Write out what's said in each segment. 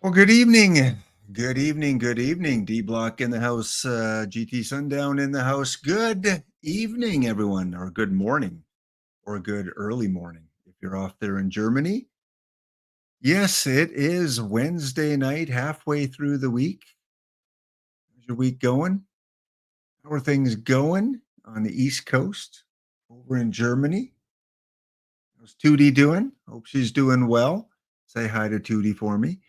Well, good evening. Good evening. Good evening. D Block in the house. GT Sundown in the house. Good evening, everyone, or good morning, or good early morning if you're off there in Germany. Yes, it is Wednesday night, halfway through the week. How's your week going? How are things going on the East Coast over in Germany? How's Tootie doing? Hope she's doing well. Say hi to Tootie for me.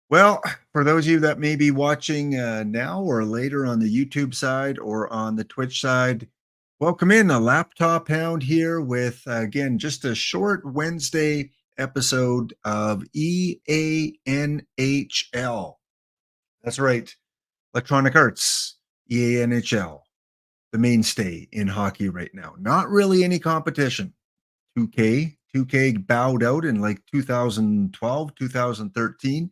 Well, for those of you that may be watching now or later on the YouTube side or on the Twitch side, welcome in. A Laptop Hound here with, again, just a short Wednesday episode of EA NHL. That's right, Electronic Arts, EA NHL, the mainstay in hockey right now. Not really any competition. 2K bowed out in like 2012, 2013.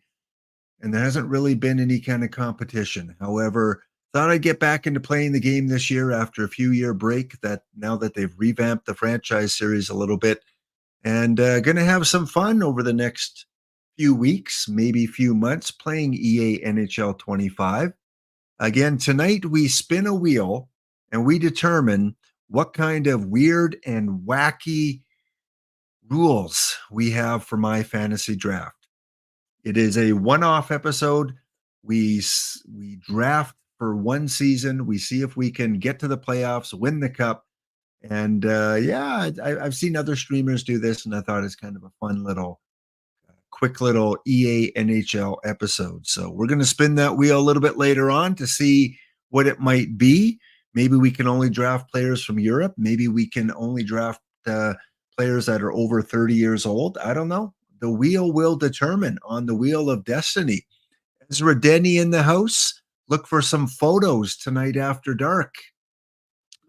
And there hasn't really been any kind of competition. However, thought I'd get back into playing the game this year after a few-year break. That now that they've revamped the franchise series a little bit, and going to have some fun over the next few weeks, maybe few months, playing EA NHL 25. Again, tonight we spin a wheel and we determine what kind of weird and wacky rules we have for my fantasy draft. It is a one-off episode. We draft for one season. We see if we can get to the playoffs, win the cup, and yeah, I've seen other streamers do this, and I thought it's kind of a fun little, quick little EA NHL episode. So we're going to spin that wheel a little bit later on to see what it might be. Maybe we can only draft players from Europe. Maybe we can only draft players that are over 30 years old. I don't know. The wheel will determine on the wheel of destiny. Ezra Denny in the house. Look for some photos tonight after dark.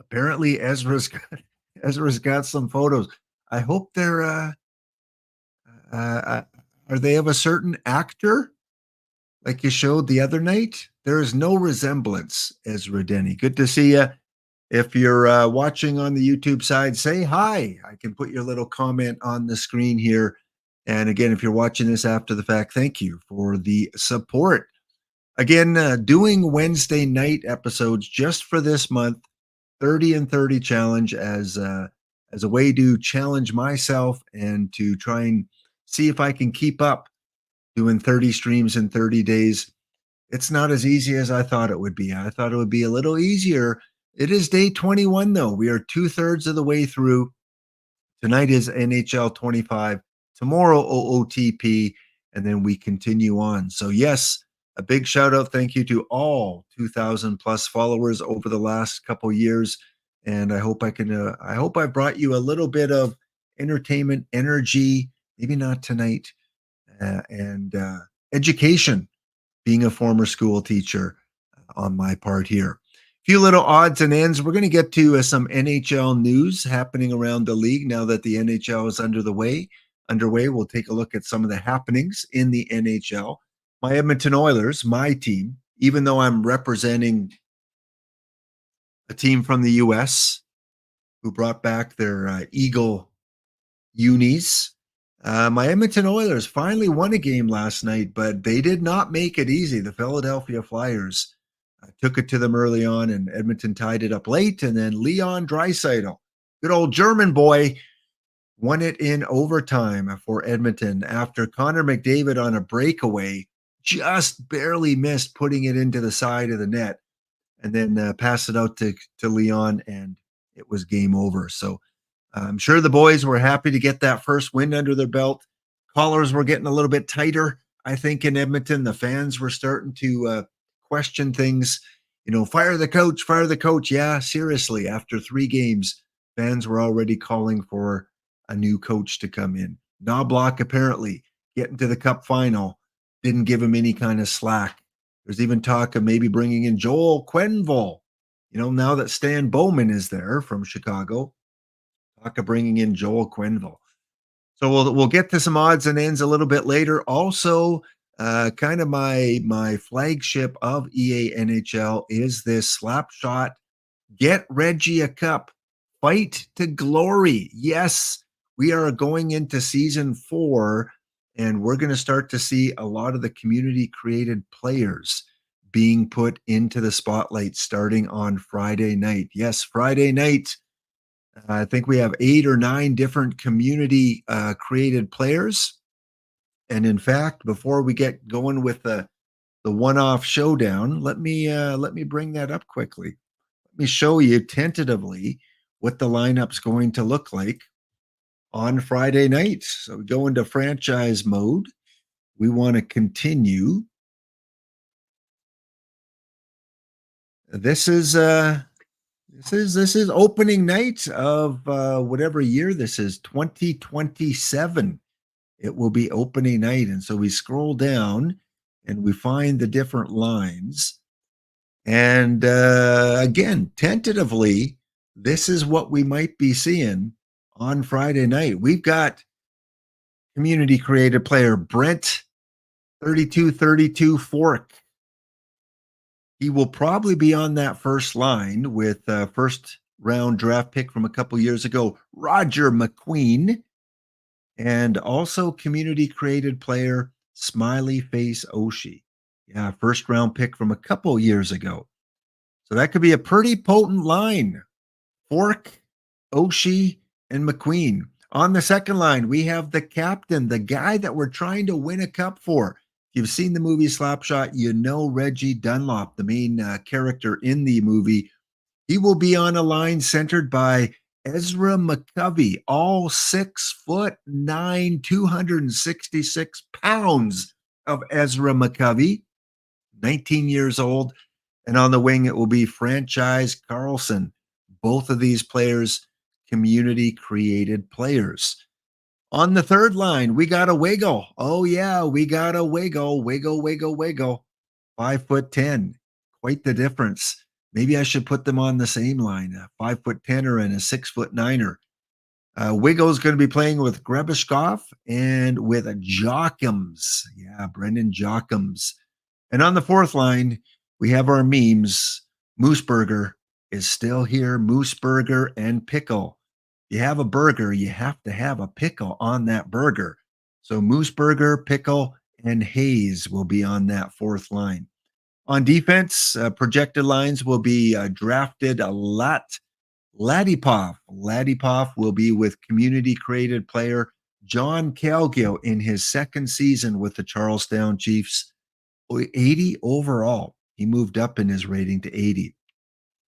Apparently, Ezra's got some photos. I hope they're are they of a certain actor like you showed the other night? There is no resemblance, Ezra Denny. Good to see you. If you're watching on the YouTube side, say hi. I can put your little comment on the screen here. And again, if you're watching this after the fact, thank you for the support. Again, doing Wednesday night episodes just for this month, 30 and 30 challenge as a way to challenge myself and to try and see if I can keep up doing 30 streams in 30 days. It's not as easy as I thought it would be. I thought it would be a little easier. It is day 21, though. We are 2/3 of the way through. Tonight is NHL 25. Tomorrow, OOTP. And then we continue on. So, yes, a big shout out. Thank you to all 2,000 plus followers over the last couple years. And I hope I hope I brought you a little bit of entertainment, energy, maybe not tonight, and education, being a former school teacher on my part here. A few little odds and ends. We're going to get to some NHL news happening around the league now that the NHL is underway. We'll take a look at some of the happenings in the NHL. My Edmonton Oilers, my team, even though I'm representing a team from the U.S. who brought back their Eagle unis, my Edmonton Oilers finally won a game last night, but they did not make it easy. The Philadelphia Flyers took it to them early on, and Edmonton tied it up late. And then Leon Draisaitl, good old German boy, won it in overtime for Edmonton after Connor McDavid on a breakaway just barely missed putting it into the side of the net, and then passed it out to Leon, and it was game over. So I'm sure the boys were happy to get that first win under their belt. Collars were getting a little bit tighter, I think, in Edmonton. The fans were starting to question things. You know, fire the coach, fire the coach. Yeah, seriously, after 3 games, fans were already calling for a new coach to come in. Knobloch apparently getting to the cup final didn't give him any kind of slack. There's even talk of maybe bringing in Joel Quenneville. You know, now that Stan Bowman is there from Chicago, talk of bringing in Joel Quenneville. So we'll get to some odds and ends a little bit later. Also, kind of my flagship of EA NHL is this slap shot. Get Reggie a cup. Fight to glory. Yes, we are going into season 4 and we're going to start to see a lot of the community created players being put into the spotlight starting on Friday night. Yes, Friday night. I think we have 8 or 9 different community created players. And in fact, before we get going with the one-off showdown, let me bring that up quickly. Let me show you tentatively what the lineup's going to look like on Friday night. So we go into franchise mode. We want to continue. This is this is opening night of whatever year this is, 2027. It will be opening night, and so we scroll down and we find the different lines. And again, tentatively, this is what we might be seeing on Friday night. We've got community created player Brent 3232 Fork. He will probably be on that first line with first round draft pick from a couple years ago, Roger McQueen, and also community created player Smiley Face Oshie. Yeah, first round pick from a couple years ago. So that could be a pretty potent line. Fork, Oshie, and McQueen. On the second line, we have the captain, the guy that we're trying to win a cup for. If you've seen the movie Slapshot, you know Reggie Dunlop, the main character in the movie. He will be on a line centered by Ezra McCovey, all 6'9", 266 pounds of Ezra McCovey, 19 years old. And on the wing, it will be Franchise Carlson. Both of these players, community created players. On the third line, we got a wiggle. Oh, yeah, we got a wiggle, wiggle, wiggle, wiggle. 5'10". Quite the difference. Maybe I should put them on the same line, a 5'10" and a 6'9". Wiggle's going to be playing with Grebishkov and with Jockums. Yeah, Brendan Jockums. And on the fourth line, we have our memes. Mooseburger is still here. Mooseburger and pickle. You have a burger, you have to have a pickle on that burger. So Mooseburger, pickle, and Hayes will be on that fourth line. On defense, projected lines will be drafted a lot. Ladipov. Ladipov will be with community created player John Calgill in his second season with the Charlestown Chiefs. 80 overall. He moved up in his rating to 80.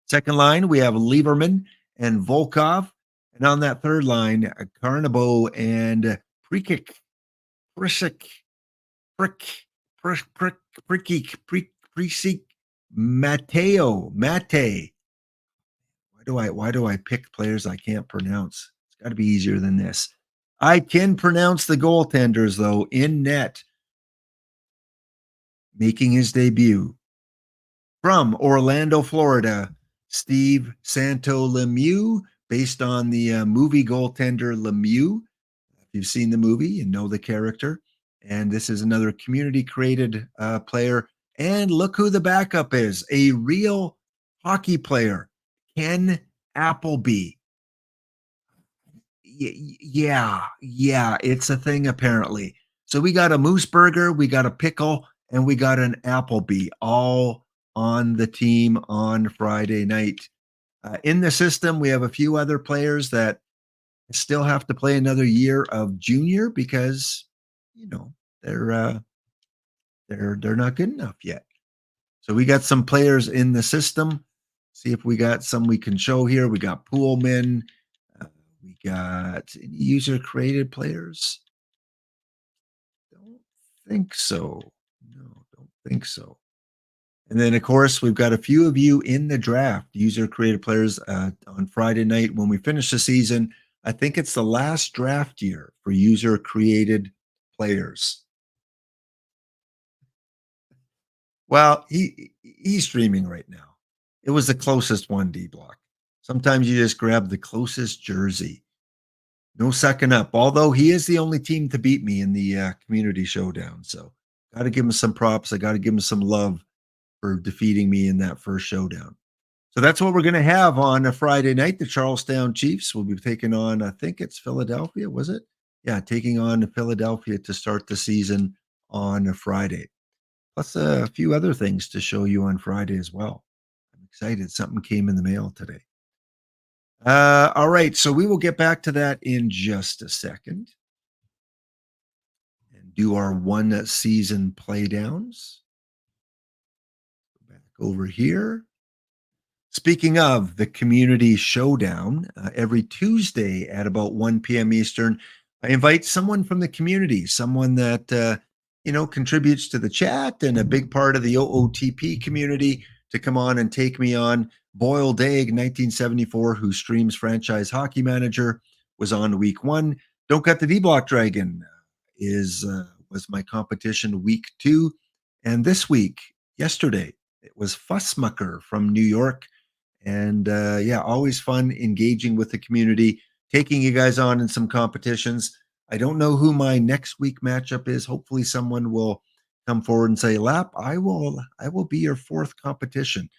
Second line, we have Lieberman and Volkov. And on that third line, Carnabo and Prikic. Prisic. Prisic. Mateo. Mate. Why do I pick players I can't pronounce? It's got to be easier than this. I can pronounce the goaltenders, though, in net. Making his debut from Orlando, Florida, Steve Santo Lemieux, based on the movie goaltender Lemieux. If you've seen the movie, you know the character. And this is another community-created player. And look who the backup is, a real hockey player, Ken Appleby. Yeah, it's a thing apparently. So we got a moose burger, we got a pickle, and we got an Appleby all on the team on Friday night. In the system, we have a few other players that still have to play another year of junior because, you know, they're not good enough yet. So we got some players in the system. See if we got some we can show here. We got Poolman. We got user created players. Don't think so. No, don't think so. And then, of course, we've got a few of you in the draft, user created players on Friday night when we finish the season. I think it's the last draft year for user created players. Well, he's streaming right now. It was the closest one, D Block. Sometimes you just grab the closest jersey. No second up. Although he is the only team to beat me in the community showdown, so got to give him some props. I got to give him some love for defeating me in that first showdown. So that's what we're going to have on a Friday night. The Charlestown Chiefs will be taking on, I think it's Philadelphia, was it? yeah, taking on Philadelphia to start the season on a Friday. Plus a few other things to show you on Friday as well. I'm excited. Something came in the mail today. All right, so we will get back to that in just a second and do our one season playdowns. Go back over here. Speaking of the community showdown, every Tuesday at about 1 p.m. Eastern, I invite someone from the community, someone that contributes to the chat and a big part of the OOTP community to come on and take me on. Boiled Egg 1974, who streams Franchise Hockey Manager, was on week 1. Don't Cut the D Block Dragon is was my competition week 2, and this week, yesterday, it was Fussmucker from New York. And yeah, always fun engaging with the community, taking you guys on in some competitions. I don't know who my next week matchup is. Hopefully, someone will come forward and say, "Lap, I will be your 4th competition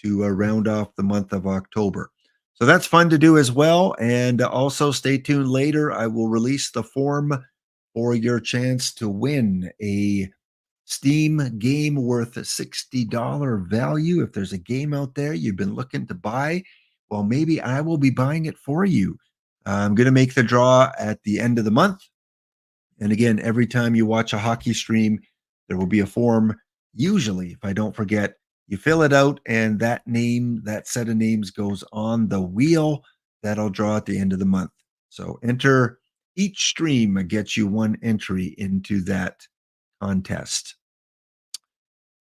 to round off the month of October." So that's fun to do as well. And also, stay tuned later. I will release the form for your chance to win a Steam game worth a $60 value. If there's a game out there you've been looking to buy, well, maybe I will be buying it for you. I'm going to make the draw at the end of the month. And again, every time you watch a hockey stream, there will be a form. Usually, if I don't forget, you fill it out, and that set of names goes on the wheel that I'll draw at the end of the month. So enter each stream gets you 1 entry into that contest.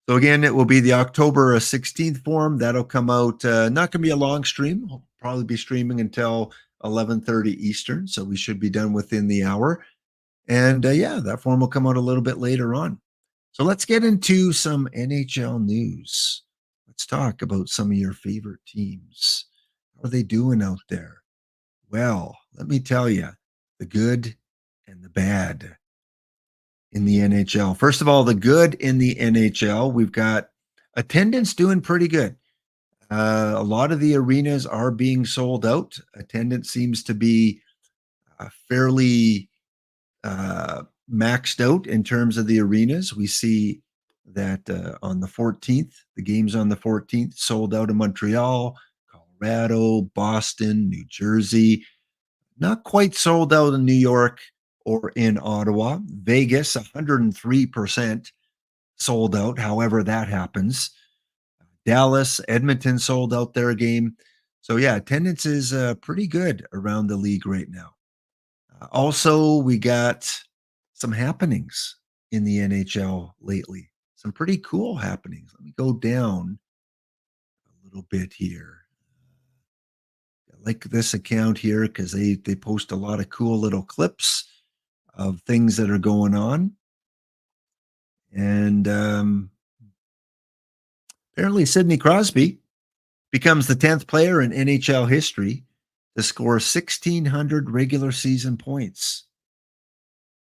So again, it will be the October 16th form. That'll come out. Not going to be a long stream. I'll probably be streaming until 11:30 Eastern. So we should be done within the hour. And yeah, that form will come out a little bit later on. So let's get into some NHL news. Let's talk about some of your favorite teams. How are they doing out there? Well, let me tell you, the good and the bad in the NHL. First of all, the good in the NHL, we've got attendance doing pretty good. A lot of the arenas are being sold out. Attendance seems to be fairly maxed out in terms of the arenas. We see that on the 14th, the games on the 14th sold out in Montreal, Colorado, Boston, New Jersey. Not quite sold out in New York or in Ottawa. Vegas, 103% sold out, however that happens. Dallas, Edmonton sold out their game. So, yeah, attendance is pretty good around the league right now. Also, we got some happenings in the NHL lately. Some pretty cool happenings. Let me go down a little bit here. I like this account here because they post a lot of cool little clips of things that are going on. And apparently, Sidney Crosby becomes the 10th player in NHL history to score 1,600 regular season points.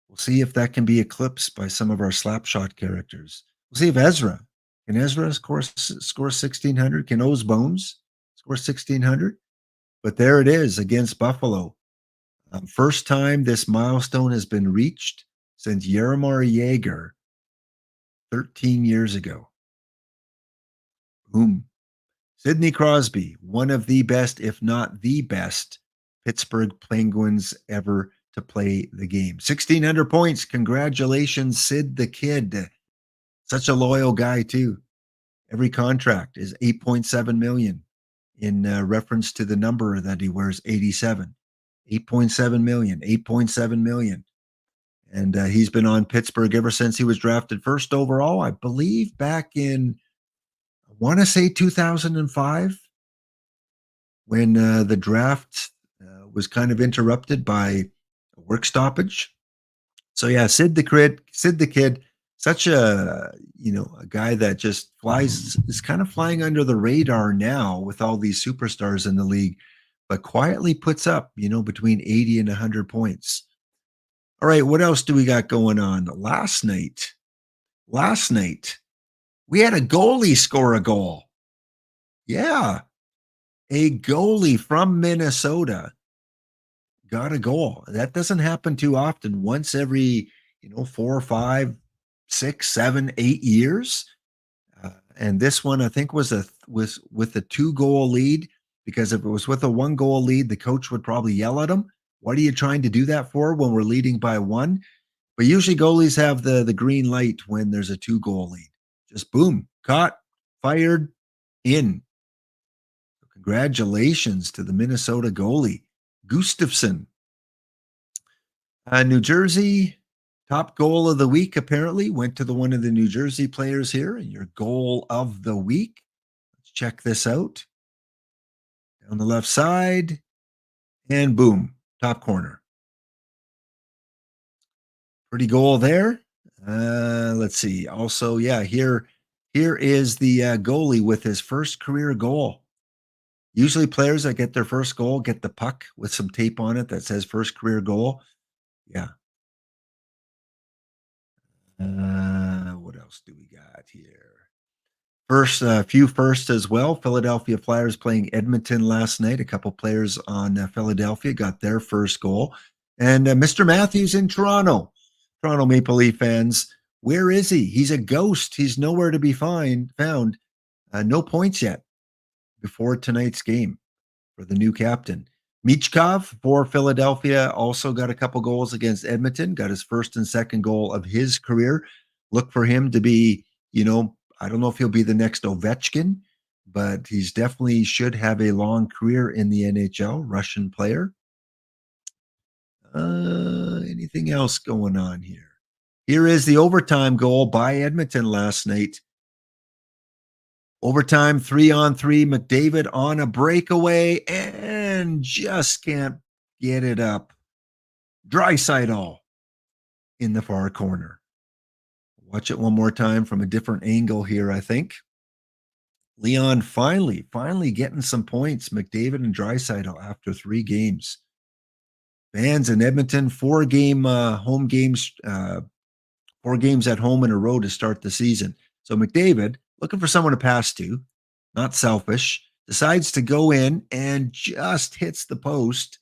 We'll see if that can be eclipsed by some of our slapshot characters. We'll see if can Ezra score 1,600? Can O's Bones score 1,600? But there it is against Buffalo. First time this milestone has been reached since Jaromir Jagr 13 years ago. Boom. Sidney Crosby, one of the best, if not the best, Pittsburgh Penguins ever to play the game. 1,600 points. Congratulations, Sid the Kid. Such a loyal guy, too. Every contract is $8.7 million in reference to the number that he wears, 87. $8.7 million, $8.7 million. And he's been on Pittsburgh ever since he was drafted first overall, I believe back in, I want to say 2005, when the draft was kind of interrupted by a work stoppage. So yeah, Sid the Kid, such a a guy that just is kind of flying under the radar now with all these superstars in the league, but quietly puts up between 80 and 100 points. All right, what else do we got going on? Last night, we had a goalie score a goal. Yeah, a goalie from Minnesota got a goal. That doesn't happen too often. Once every, 4 or 5, 6, 7, 8 years. And this one, I think, was with a 2-goal lead, because if it was with a 1-goal lead, the coach would probably yell at him. What are you trying to do that for when we're leading by 1? But usually goalies have the green light when there's a 2-goal lead. Just boom, caught, fired, in. Congratulations to the Minnesota goalie, Gustafsson. New Jersey, top goal of the week apparently went to one of the New Jersey players here. And your goal of the week, let's check this out. Down the left side, and boom, top corner. Pretty goal there. Let's see. Also, yeah, here is the goalie with his first career goal. Usually players that get their first goal get the puck with some tape on it that says first career goal. Yeah. What else do we got here? First, few firsts as well. Philadelphia Flyers playing Edmonton last night. A couple players on Philadelphia got their first goal. And Mr. Matthews in Toronto. Toronto Maple Leaf fans, where is he? He's a ghost. He's nowhere to be found. No points yet before tonight's game for the new captain. Michkov for Philadelphia also got a couple goals against Edmonton, got his first and second goal of his career. Look for him to be, I don't know if he'll be the next Ovechkin, but he's definitely should have a long career in the NHL, Russian player. Anything else going on here? Here is the overtime goal by Edmonton last night. Overtime 3-on-3, McDavid on a breakaway and just can't get it up. Draisaitl in the far corner. Watch it one more time from a different angle here, I think. Leon finally getting some points. McDavid and Draisaitl after 3 games. Fans in Edmonton, 4 home games, 4 games at home in a row to start the season. So McDavid, looking for someone to pass to, not selfish, decides to go in and just hits the post,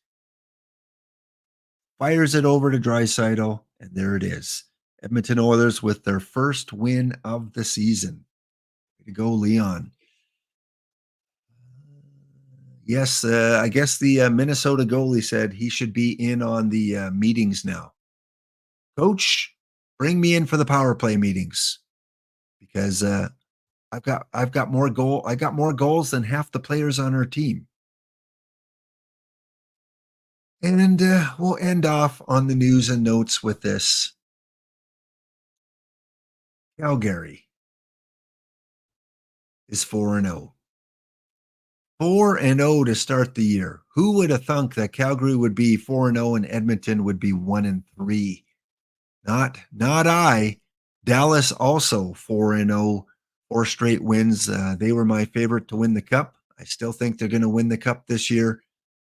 fires it over to Draisaitl, and there it is. Edmonton Oilers with their first win of the season. Way to go, Leon. Yes, I guess the Minnesota goalie said he should be in on the meetings now. Coach, bring me in for the power play meetings, because I got more goals than half the players on our team. And we'll end off on the news and notes with this. Calgary is 4-0. 4-0 to start the year. Who would have thunk that Calgary would be 4-0 and Edmonton would be 1-3? Not I. Dallas also 4-0, 4 straight wins. They were my favorite to win the cup. I still think they're going to win the cup this year.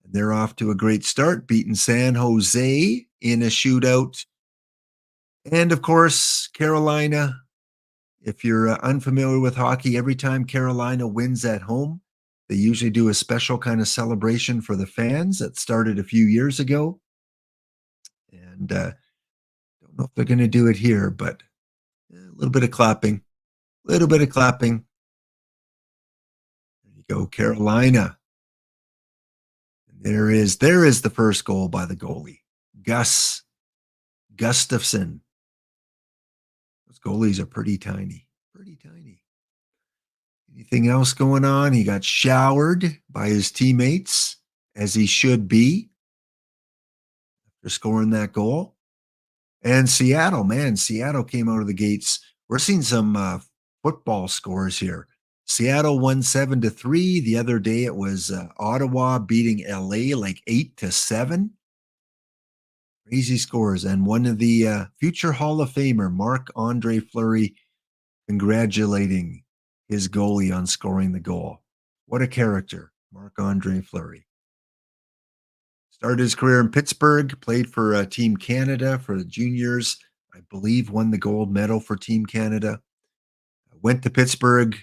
They're off to a great start, beating San Jose in a shootout. And of course, Carolina. If you're unfamiliar with hockey, every time Carolina wins at home, they usually do a special kind of celebration for the fans that started a few years ago. And don't know if they're going to do it here, but a little bit of clapping. There you go, Carolina. There is the first goal by the goalie, Gustafsson. Those goalies are pretty tiny. Anything else going on? He got showered by his teammates, as he should be, after scoring that goal. And Seattle came out of the gates. We're seeing some football scores here. Seattle won 7-3. The other day it was Ottawa beating LA like 8-7. Crazy scores. And one of the future Hall of Famer, Marc-Andre Fleury, congratulating his goalie on scoring the goal. What a character, Marc-Andre Fleury. Started his career in Pittsburgh, played for Team Canada for the juniors. I believe won the gold medal for Team Canada. Went to Pittsburgh,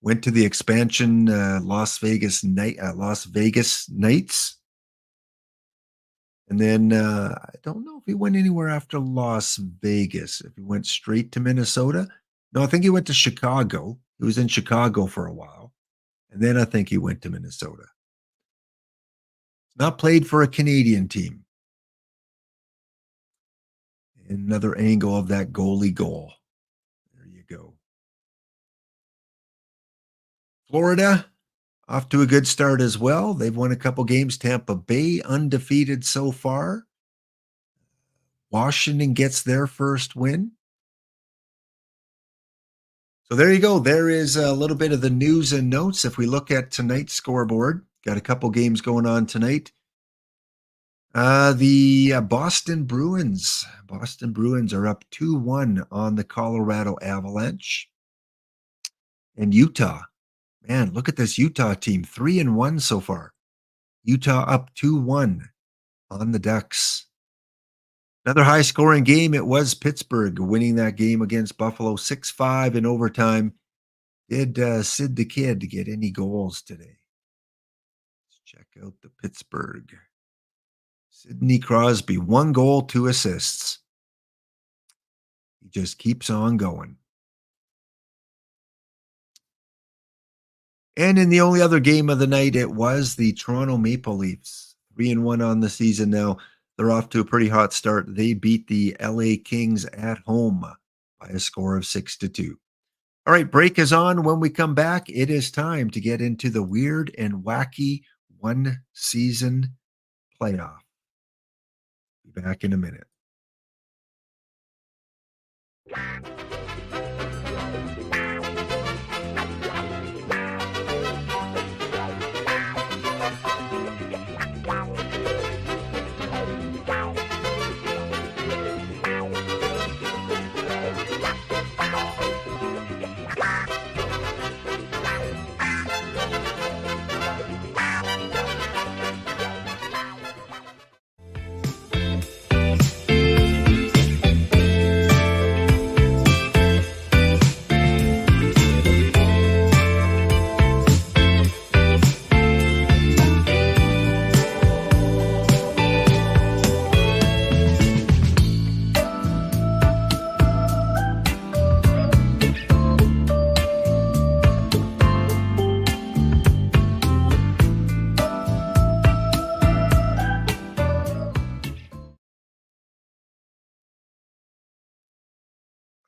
went to the expansion Las Vegas Knights. And then I don't know if he went anywhere after Las Vegas, if he went straight to Minnesota. No, I think he went to Chicago. He was in Chicago for a while. And then I think he went to Minnesota. Not played for a Canadian team. Another angle of that goalie goal. There you go. Florida, off to a good start as well. They've won a couple games. Tampa Bay undefeated so far. Washington gets their first win. So there you go. There is a little bit of the news and notes. If we look at tonight's scoreboard, got a couple games going on tonight. The Boston Bruins are up 2-1 on the Colorado Avalanche. And Utah, man, look at this Utah team, 3-1 so far. Utah up 2-1 on the Ducks. Another high-scoring game. It was Pittsburgh winning that game against Buffalo 6-5 in overtime. Did Sid the Kid get any goals today? Let's check out the Pittsburgh. Sidney Crosby, 1 goal, 2 assists. He just keeps on going. And in the only other game of the night, it was the Toronto Maple Leafs. 3-1 on the season now. They're off to a pretty hot start. They beat the LA Kings at home by a score of 6-2. All right, break is on. When we come back, it is time to get into the weird and wacky one-season playoff. Be back in a minute.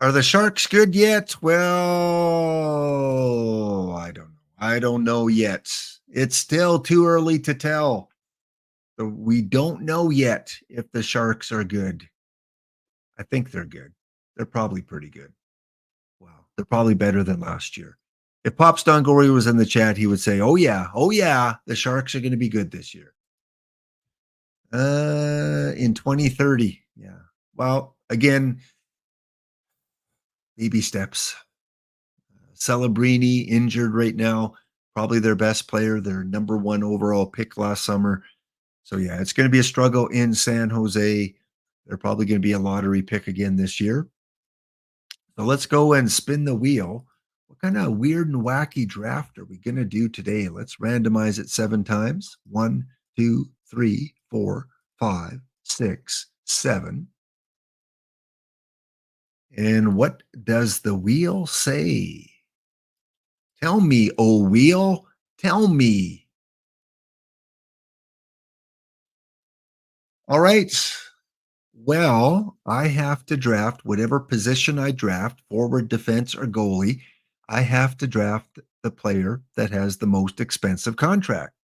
Are the Sharks good yet? Well, I don't know. I don't know yet. It's still too early to tell. We don't know yet if the Sharks are good. I think they're good. They're probably pretty good. Wow. They're probably better than last year. If Pops Dongori was in the chat, he would say, oh yeah, the Sharks are going to be good this year. In 2030. Yeah. Well, again, baby steps. Celebrini injured right now, probably their best player, their number 1 overall pick last summer. So yeah, it's going to be a struggle in San Jose. They're probably going to be a lottery pick again this year. So let's go and spin the wheel. What kind of weird and wacky draft are we going to do today? Let's randomize it 7 times. 1, 2, 3, 4, 5, 6, 7. And what does the wheel say? Tell me, oh wheel, tell me. All right. Well, I have to draft whatever position I draft, forward, defense, or goalie. I have to draft the player that has the most expensive contract.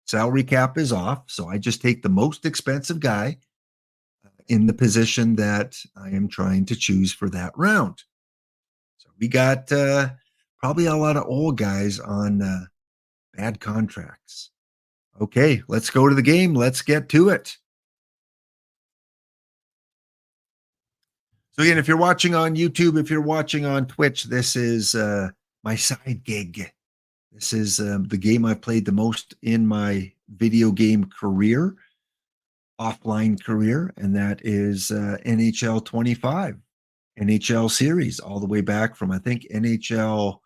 Salary cap is off, so I just take the most expensive guy in the position that I am trying to choose for that round. So we got probably a lot of old guys on bad contracts. Okay, let's go to the game. Let's get to it. So again, if you're watching on YouTube, if you're watching on Twitch, this is my side gig. This is the game I've played the most in my video game career, offline career, and that is NHL 25, NHL series, all the way back from, I think, NHL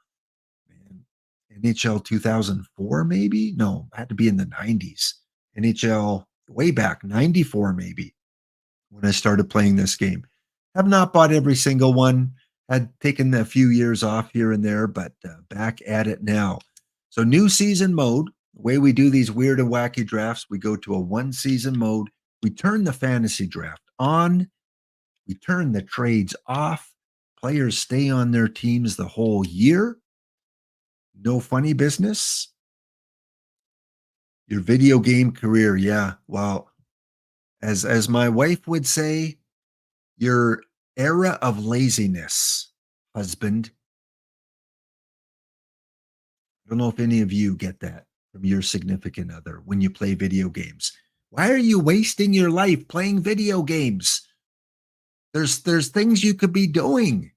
2004, maybe? No, it had to be in the 90s. NHL way back, 94 maybe, when I started playing this game. Have not bought every single one. Had taken a few years off here and there, but back at it now. So new season mode. The way we do these weird and wacky drafts, we go to a one season mode. We turn the fantasy draft on. We turn the trades off. Players stay on their teams the whole year. No funny business. Your video game career, yeah. Well, as my wife would say, your era of laziness, husband. I don't know if any of you get that from your significant other when you play video games. Why are you wasting your life playing video games? There's things you could be doing.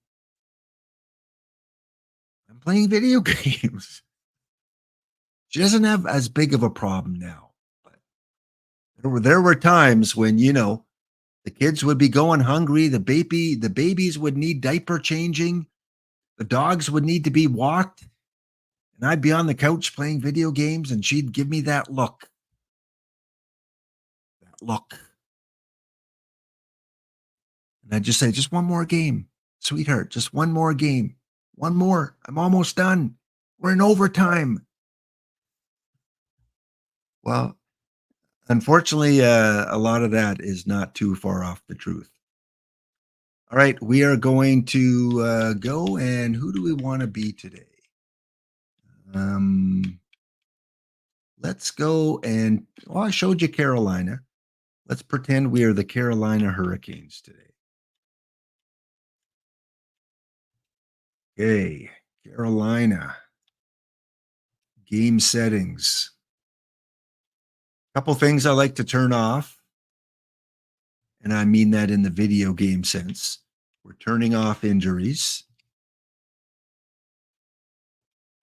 I'm playing video games. She doesn't have as big of a problem now. But there were times when, the kids would be going hungry, the babies would need diaper changing, the dogs would need to be walked, and I'd be on the couch playing video games and she'd give me that look. That look. And I'd just say, just one more game, sweetheart, just one more game. One more. I'm almost done. We're in overtime. Well, unfortunately, a lot of that is not too far off the truth. All right, we are going to go, and who do we want to be today? Let's go and, I showed you Carolina. Let's pretend we are the Carolina Hurricanes today. Okay, Carolina. Game settings. Couple things I like to turn off, and I mean that in the video game sense. We're turning off injuries.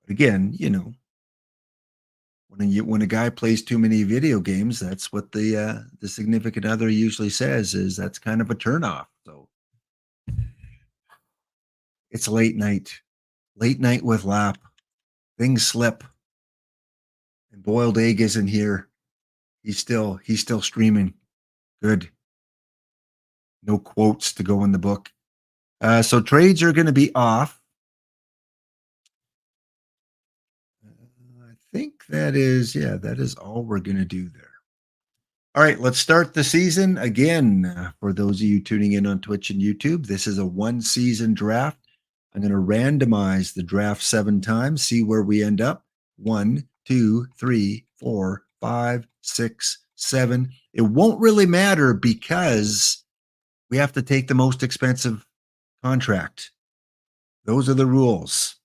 But again, when a guy plays too many video games, that's what the significant other usually says is that's kind of a turnoff. So it's late night with Lap. Things slip, and Boiled Egg isn't here. He's still streaming. Good. No quotes to go in the book. So trades are going to be off. I think that is all we're going to do there. All right, let's start the season. Again, for those of you tuning in on Twitch and YouTube, this is a one-season draft. I'm going to randomize the draft 7 times, see where we end up. 1, 2, 3, 4, 5, 6, 7. It won't really matter because we have to take the most expensive contract. Those are the rules.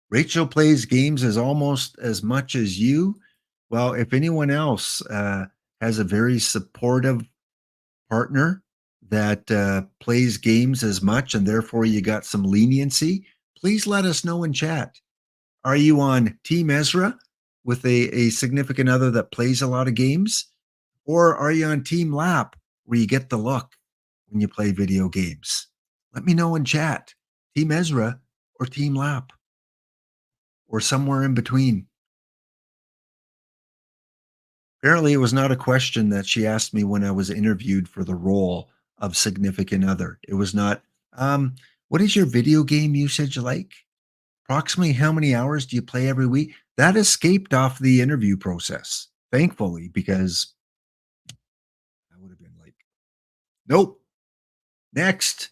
Rachel plays games as almost as much as you. Well, if anyone else has a very supportive partner that plays games as much and therefore you got some leniency, please let us know in chat. Are you on Team Ezra with a significant other that plays a lot of games? Or are you on Team Lap where you get the look when you play video games? Let me know in chat. Team Ezra or Team Lap? Or somewhere in between. Apparently, it was not a question that she asked me when I was interviewed for the role of significant other. It was not, what is your video game usage like? Approximately how many hours do you play every week? That escaped off the interview process, thankfully, because I would have been like, nope. Next.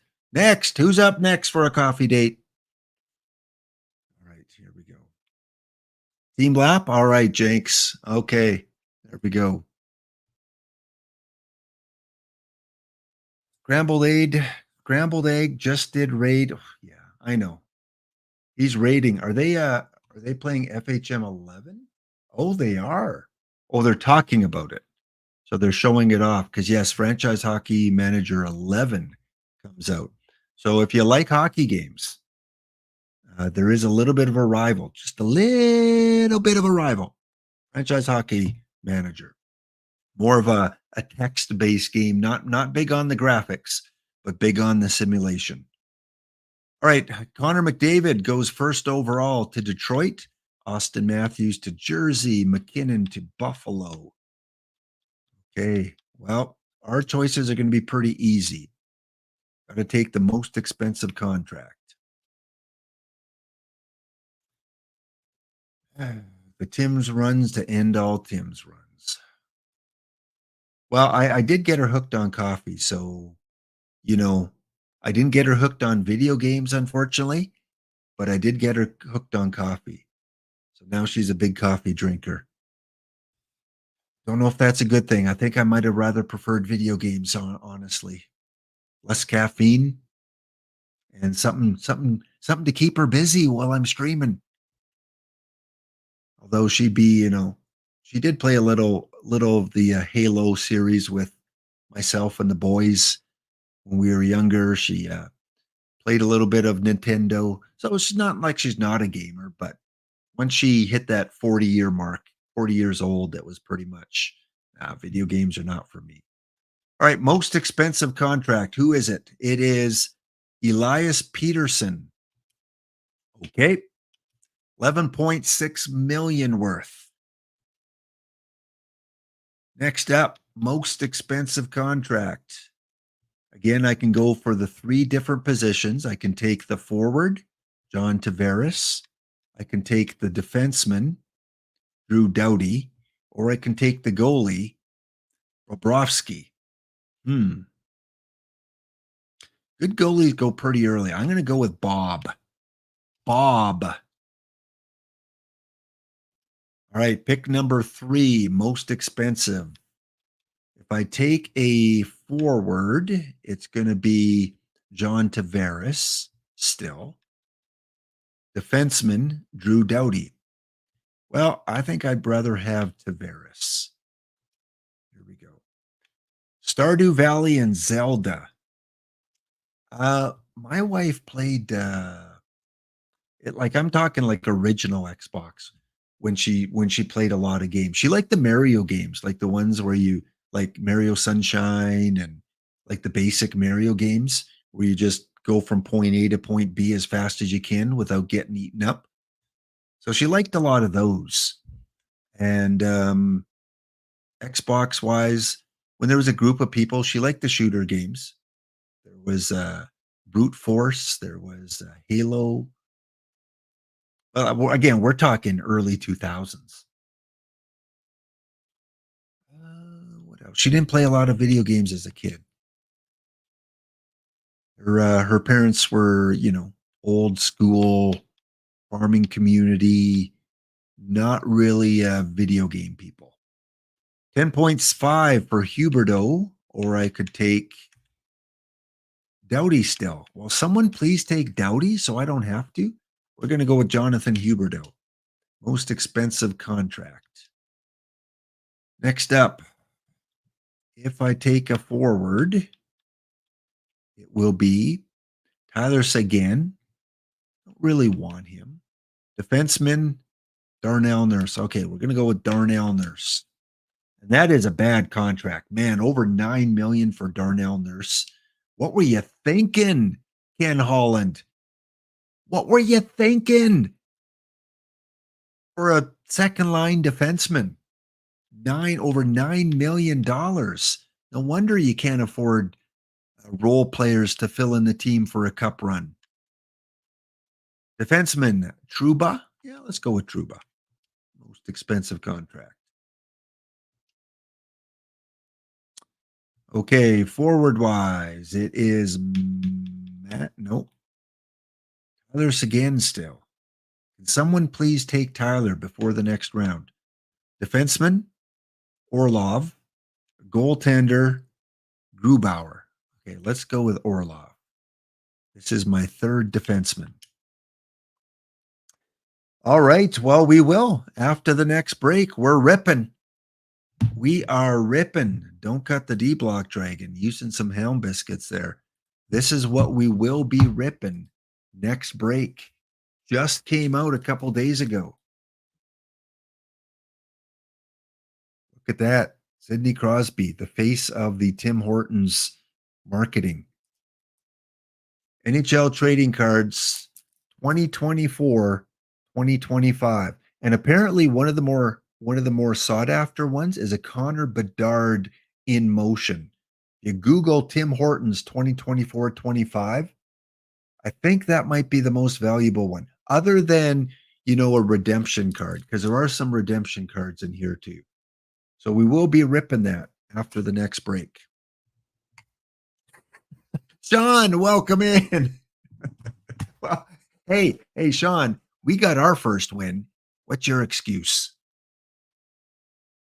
Who's up next for a coffee date? All right, here we go. Team Lap? All right, Jenks. Okay, there we go. Scrambled egg just did raid. Oh, yeah, I know. He's raiding. Are they playing FHM 11? Oh, they are. Oh, they're talking about it. So they're showing it off because yes, Franchise Hockey Manager 11 comes out. So if you like hockey games, there is a little bit of a rival, just a little bit of a rival. Franchise Hockey Manager. More of a text-based game, not big on the graphics, but big on the simulation. All right, Connor McDavid goes first overall to Detroit. Austin Matthews to Jersey. McKinnon to Buffalo. Okay. Well, our choices are going to be pretty easy. Got to take the most expensive contract. The Tim's runs to end all Tim's runs. Well, I did get her hooked on coffee. So, you know, I didn't get her hooked on video games, unfortunately, but I did get her hooked on coffee. So now she's a big coffee drinker. Don't know if that's a good thing. I think I might have rather preferred video games, honestly. Less caffeine and something to keep her busy while I'm streaming. Although she did play a little of the Halo series with myself and the boys when we were younger. She played a little bit of Nintendo, so it's not like she's not a gamer. But once she hit that 40-year mark, 40 years old, that was pretty much video games are not for me. All right, most expensive contract. Who is it? It is Elias Peterson. Okay, 11.6 million worth. Next up, most expensive contract. Again, I can go for the three different positions. I can take the forward, John Tavares. I can take the defenseman, Drew Doughty, or I can take the goalie, Bobrovsky. Good goalies go pretty early. I'm going to go with Bob. Bob. All right, pick number 3, most expensive. If I take a forward, it's going to be John Tavares still. Defenseman, Drew Doughty. Well, I think I'd rather have Tavares. Here we go. Stardew Valley and Zelda. My wife played it, like I'm talking like original Xbox when she played a lot of games. She liked the Mario games, like the ones where you like Mario Sunshine and like the basic Mario games where you just go from point A to point B as fast as you can without getting eaten up. So she liked a lot of those. And Xbox wise, when there was a group of people, she liked the shooter games. There was Brute Force, there was Halo. Again, we're talking early 2000s. What else? She didn't play a lot of video games as a kid. Her parents were, old school farming community, not really video game people. 10.5 for Huberto, or I could take Doughty still. Well, someone please take Doughty so I don't have to. We're going to go with Jonathan Huberto. Most expensive contract. Next up, if I take a forward, it will be Tyler Seguin. Don't really want him. Defenseman, Darnell Nurse. Okay, we're going to go with Darnell Nurse. And that is a bad contract. Man, over $9 million for Darnell Nurse. What were you thinking, Ken Holland? What were you thinking for a second line defenseman? Over $9 million. No wonder you can't afford role players to fill in the team for a cup run. Defenseman, Trouba. Yeah, let's go with Trouba. Most expensive contract. Okay, forward wise, it is Matt. Nope. Tyler Seguin still. Can someone please take Tyler before the next round? Defenseman, Orlov. Goaltender, Grubauer. Okay, let's go with Orlov. This is my third defenseman. All right. Well, we will. After the next break, we're ripping. We are ripping. Don't cut the D block, Dragon. Using some Helm biscuits there. This is what we will be ripping next break. Just came out a couple days ago. Look at that. Sidney Crosby, the face of the Tim Hortons marketing. NHL trading cards 2024, 2025. And apparently one of the more sought after ones is a Connor Bedard in motion. You Google Tim Hortons 2024-25. I think that might be the most valuable one, other than, a redemption card, because there are some redemption cards in here too. So we will be ripping that after the next break. Sean, welcome in. Well, hey, Sean, we got our first win. What's your excuse?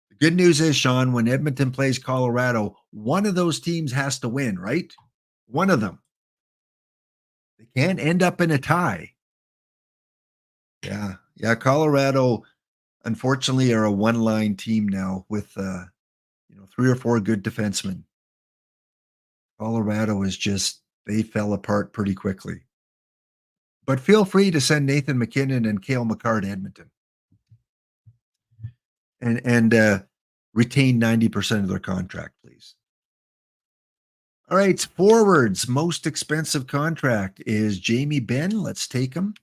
The good news is, Sean, when Edmonton plays Colorado, one of those teams has to win, right? One of them. They can't end up in a tie. Yeah. Colorado, unfortunately, are a one-line team now with, 3 or 4 good defensemen. Colorado is just, they fell apart pretty quickly. But feel free to send Nathan McKinnon and Cale Makar to Edmonton, and retain 90% of their contract, please. All right, forwards. Most expensive contract is Jamie Benn. Let's take him.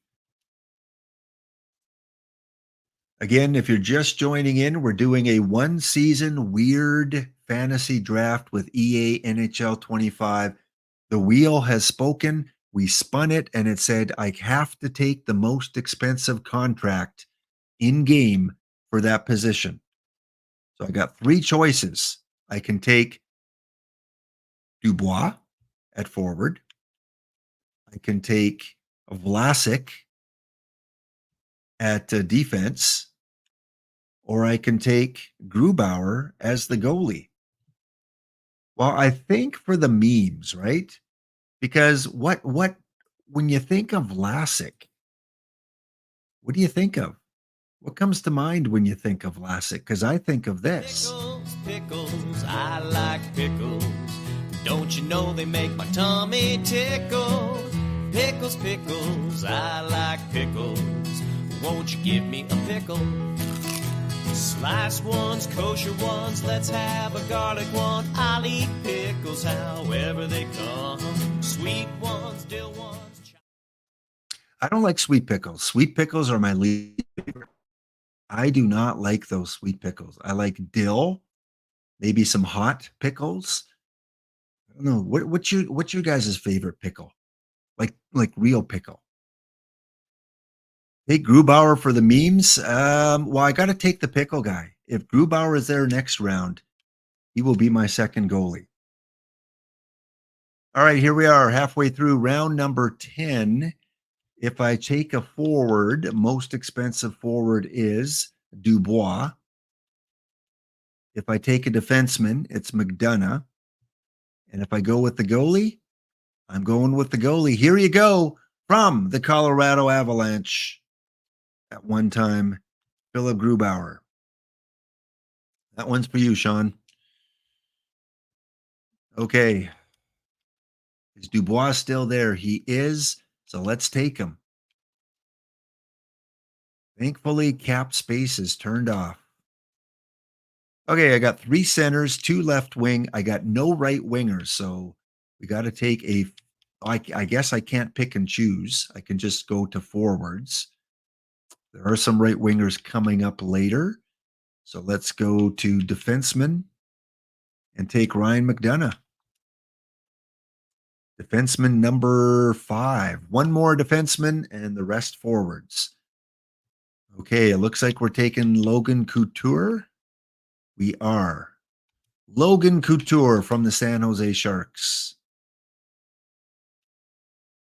Again, if you're just joining in, we're doing a one-season weird fantasy draft with EA NHL 25. The wheel has spoken. We spun it, and it said, I have to take the most expensive contract in game for that position. So I got 3 choices. I can take Dubois at forward. I can take Vlasic at defense, or I can take Grubauer as the goalie. Well, I think for the memes, right? Because what when you think of Vlasic, what do you think of? What comes to mind when you think of Vlasic? Because I think of this. Pickles, I like pickles. Don't you know they make my tummy tickle? Pickles, I like pickles. Won't you give me a pickle? Sliced ones, kosher ones, let's have a garlic one. I'll eat pickles however they come. Sweet ones, dill ones. I don't like sweet pickles. Sweet pickles are my least favorite. I do not like those sweet pickles. I like dill, maybe some hot pickles. I don't know. What's your guys' favorite pickle? Like real pickle. Take Grubauer for the memes. Well, I got to take the pickle guy. If Grubauer is there next round, he will be my second goalie. All right, here we are halfway through round number 10. If I take a forward, most expensive forward is Dubois. If I take a defenseman, it's McDonough. And if I go with the goalie, I'm going with the goalie. Here you go from the Colorado Avalanche. At one time, Philip Grubauer. That one's for you, Sean. Okay. Is Dubois still there? He is. So let's take him. Thankfully, cap space is turned off. Okay, I got 3 centers, 2 left wing. I got no right wingers. So we got to take I guess I can't pick and choose. I can just go to forwards. There are some right wingers coming up later. So let's go to defenseman and take Ryan McDonough. Defenseman number 5. One more defenseman and the rest forwards. Okay, it looks like we're taking Logan Couture. We are. Logan Couture from the San Jose Sharks.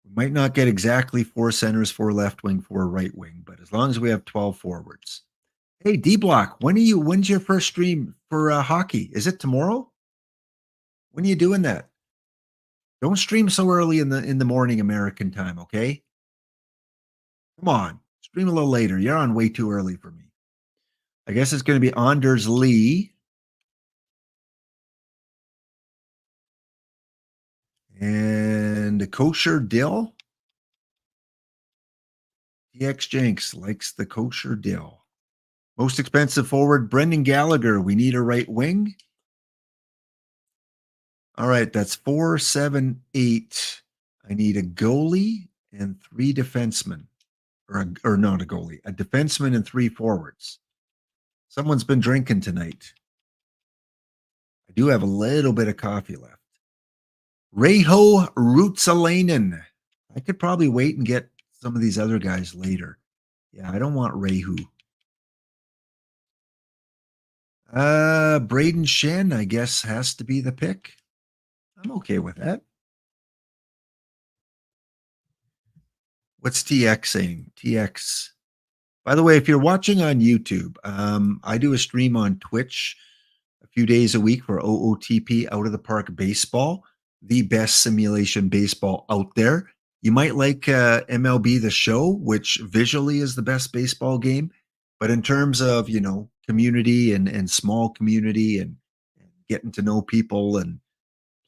We might not get exactly 4 centers, 4 left wing, 4 right wing, but as long as we have 12 forwards. Hey, D-Block, when's your first stream for hockey? Is it tomorrow? When are you doing that? Don't stream so early in the morning American time, okay? Come on, stream a little later. You're on way too early for me. I guess it's going to be Anders Lee. And the kosher dill. DX Jenks likes the kosher dill. Most expensive forward, Brendan Gallagher. We need a right wing. All right, that's 4, 7, 8. I need a goalie and 3 defensemen. Or not a goalie, a defenseman and 3 forwards. Someone's been drinking tonight. I do have a little bit of coffee left. Reiho Ruotsalainen. I could probably wait and get some of these other guys later. Yeah, I don't want Reihu. Braden Shen, I guess, has to be the pick. I'm okay with that. What's TX saying? TX. By the way, if you're watching on YouTube, I do a stream on Twitch a few days a week for OOTP, Out of the Park Baseball, the best simulation baseball out there. You might like MLB The Show, which visually is the best baseball game. But in terms of, community and small community and getting to know people and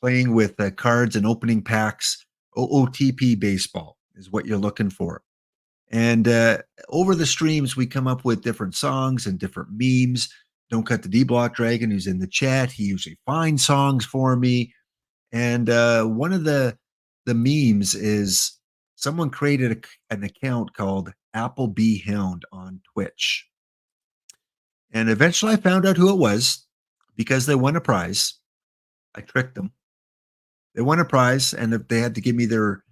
playing with cards and opening packs, OOTP baseball is what you're looking for. And over the streams, we come up with different songs and different memes. Don't Cut the D Block Dragon, who's in the chat, he usually finds songs for me. And one of the memes is someone created an account called Applebee Hound on Twitch. And eventually I found out who it was because they won a prize. I tricked them. They won a prize, and they had to give me their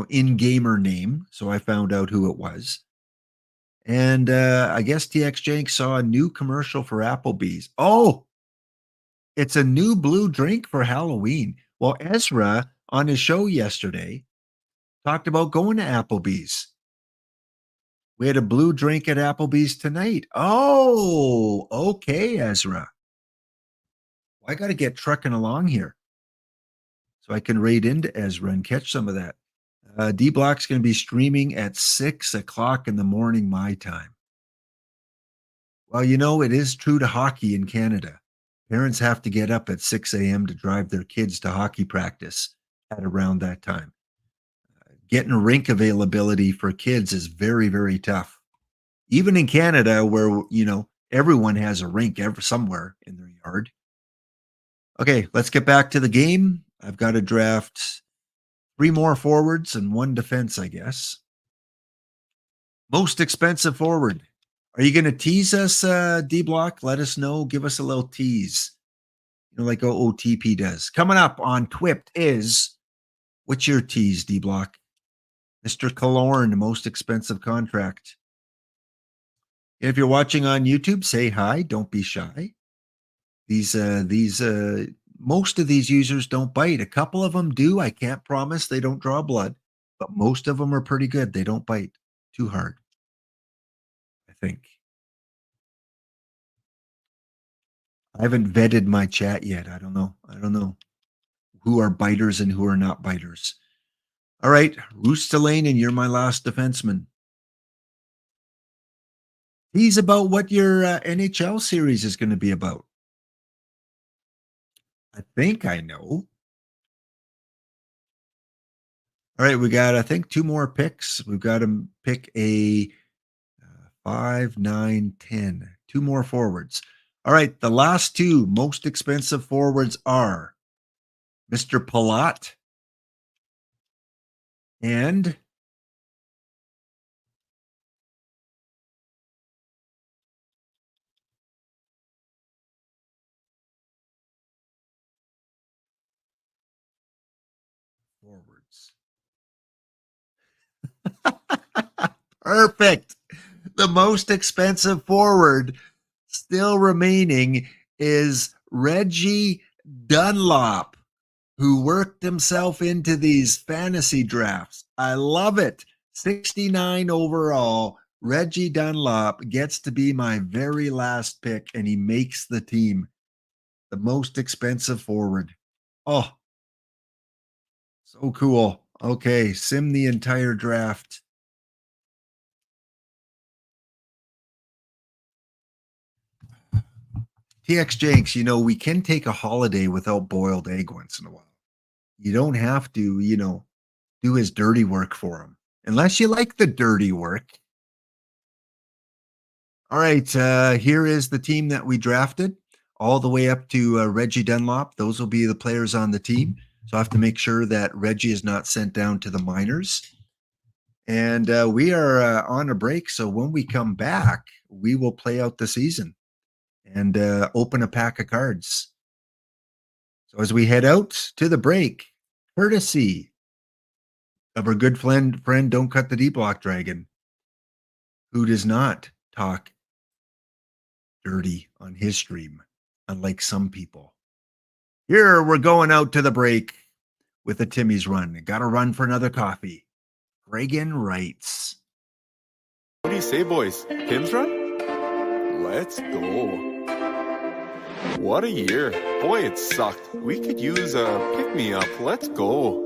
in-gamer name. So I found out who it was. And I guess TX Jank saw a new commercial for Applebee's. Oh, it's a new blue drink for Halloween. Well, Ezra on his show yesterday talked about going to Applebee's. We had a blue drink at Applebee's tonight. Oh, okay, Ezra. Well, I got to get trucking along here so I can raid into Ezra and catch some of that. D Block's going to be streaming at 6 o'clock in the morning, my time. Well, it is true to hockey in Canada. Parents have to get up at 6 a.m. to drive their kids to hockey practice at around that time. Getting rink availability for kids is very, very tough. Even in Canada, where, everyone has a rink somewhere in their yard. Okay, let's get back to the game. I've got to draft 3 more forwards and 1 defense, I guess. Most expensive forward. Are you going to tease us, D-Block? Let us know. Give us a little tease. Like OOTP does. Coming up on TWIP is, what's your tease, D-Block? Mr. Killorn, most expensive contract. If you're watching on YouTube, say hi. Don't be shy. These most of these users don't bite. A couple of them do. I can't promise they don't draw blood, but most of them are pretty good. They don't bite too hard, I think. I haven't vetted my chat yet. I don't know who are biters and who are not biters. All right, Ruotsalainen, you're my last defenseman. He's about what your NHL series is going to be about. I think I know. All right, we got, I think, 2 more picks. We've got to pick a 5, 9, 10. 2 more forwards. All right, the last 2 most expensive forwards are Mr. Palat and forwards. Perfect. The most expensive forward still remaining is Reggie Dunlop, who worked himself into these fantasy drafts. I love it. 69 overall. Reggie Dunlop gets to be my very last pick, and he makes the team. The most expensive forward. Oh, so cool. Okay, sim the entire draft. TX Jenks, we can take a holiday without boiled egg once in a while. You don't have to, do his dirty work for him, unless you like the dirty work. All right, here is the team that we drafted, all the way up to Reggie Dunlop. Those will be the players on the team. So I have to make sure that Reggie is not sent down to the minors. And we are on a break. So when we come back, we will play out the season. and open a pack of cards. So as we head out to the break, courtesy of our good friend Don't Cut the D Block Dragon, who does not talk dirty on his stream, unlike some people. Here we're going out to the break with a Timmy's run. Got to run for another coffee. Reagan writes. What do you say, boys? Tim's run? Let's go. What a year. Boy, it sucked. We could use a pick-me-up. Let's go.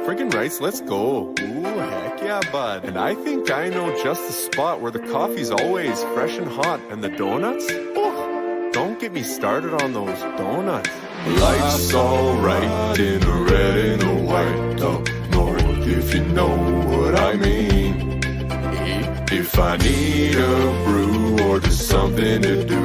Friggin' rice, let's go. Ooh, heck yeah, bud. And I think I know just the spot where the coffee's always fresh and hot. And the donuts? Oh, don't get me started on those donuts. Life's alright in a red and a white up north, if you know what I mean. If I need a brew or just something to do,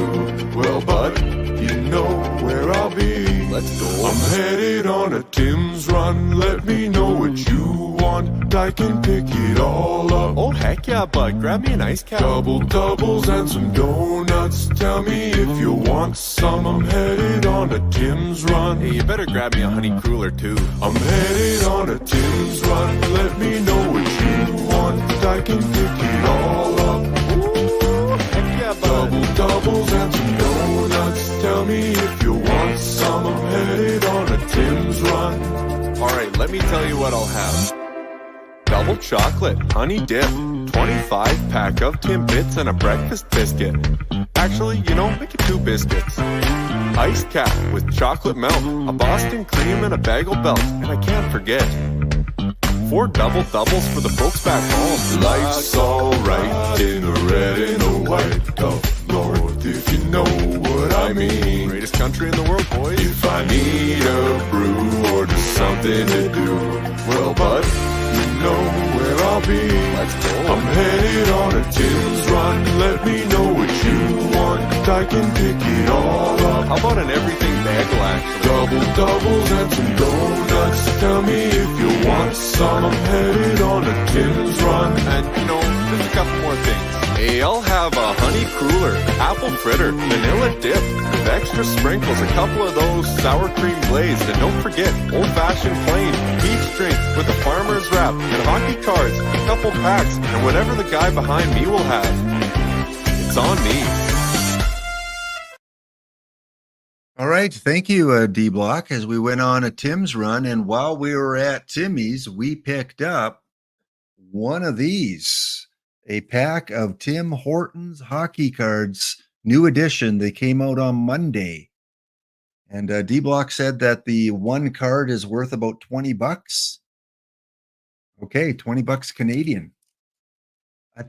well, bud, you know where I'll be. Let's go. I'm headed on a Tim's run. Let me know what you want. I can pick it all up. Oh, heck yeah, bud. Grab me an ice cap. Double doubles and some donuts. Tell me if you want some. I'm headed on a Tim's run. Hey, you better grab me a honey cooler, too. I'm headed on a Tim's run. Let me know what you want. I can pick it all up. Ooh, heck yeah, bud. Double doubles and some donuts. Tell me if you want some. I'm headed on a Tim's run. Alright, let me tell you what I'll have. Double chocolate, honey dip, 25 pack of Timbits and a breakfast biscuit. Actually, you know, make it 2 biscuits. Ice cap with chocolate melt, a Boston cream and a bagel belt. And I can't forget 4 double doubles for the folks back home. Life's alright in a red and a white up north, if you know what I mean. Greatest country in the world, boys. If I need a brew or just something to do, well, bud, you know where I'll be. Let's go. I'm headed on a Tim's run. Let me know what you want. I can pick it all up. How about an everything bagel, actually? Double doubles and some donuts. Tell me if you want some. I'm headed on a Tim's run. And, you know, there's a couple more things. Hey, I'll have a honey cruller, apple fritter, vanilla dip, with extra sprinkles, a couple of those sour cream glazed, and don't forget, old-fashioned plain, peach drink with a farmer's wrap, and hockey cards, a couple packs, and whatever the guy behind me will have. It's on me. All right. Thank you, D Block, as we went on a Tim's run. And while we were at Timmy's, we picked up one of these. A pack of Tim Hortons hockey cards, new edition. They came out on Monday. And D Block said that the one card is worth about $20. Okay, $20 Canadian.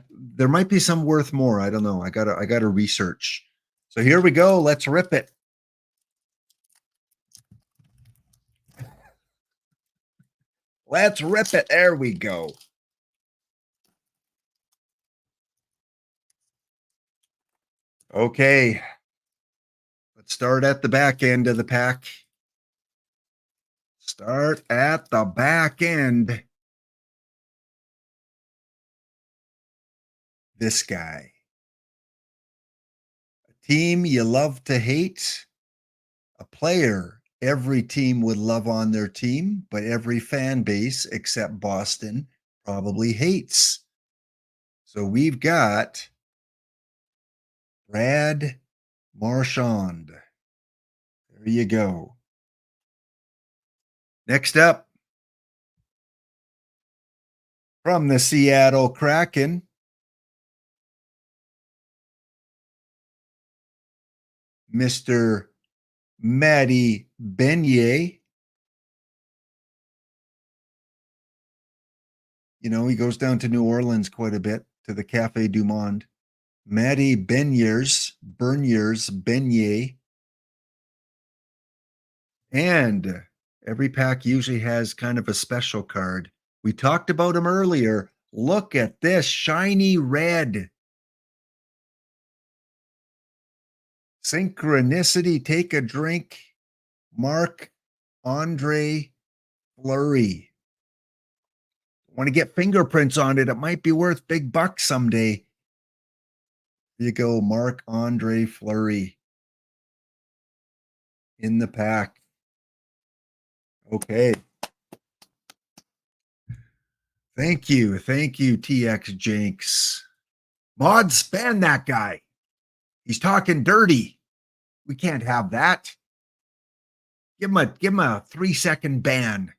There might be some worth more. I don't know. I gotta research. So here we go. Let's rip it. Let's rip it. There we go. Okay, let's start at the back end of the pack. Start at the back end. This guy. A team you love to hate. A player every team would love on their team, but every fan base except Boston probably hates. So we've got Brad Marchand. There you go. Next up, from the Seattle Kraken, Mr. Matty Beignet. You know, he goes down to New Orleans quite a bit, to the Café du Monde. Matty Beniers, Beignet. And every pack usually has kind of a special card. We talked about him earlier. Look at this shiny red. Synchronicity, take a drink. Marc-Andre Fleury. Want to get fingerprints on it? It might be worth big bucks someday. Here you go, Marc-Andre Fleury. in the pack. Okay. Thank you. Thank you, TX Jenks. Mods, ban that guy. He's talking dirty. We can't have that. Give him a 3-second ban.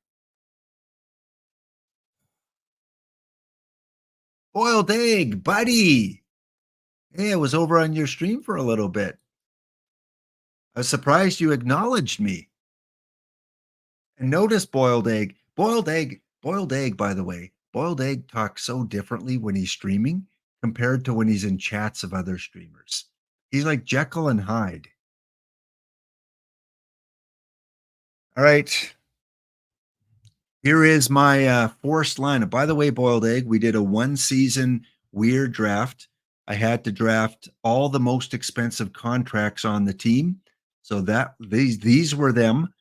Boiled egg, buddy. Hey, I was over on your stream for a little bit. I was surprised you acknowledged me. And notice boiled egg. Boiled egg, by the way. Boiled egg talks so differently when he's streaming compared to when he's in chats of other streamers. He's like Jekyll and Hyde. All right. Here is my forced lineup. By the way, boiled egg, we did a 1-season weird draft. I had to draft all the most expensive contracts on the team. So that these were them.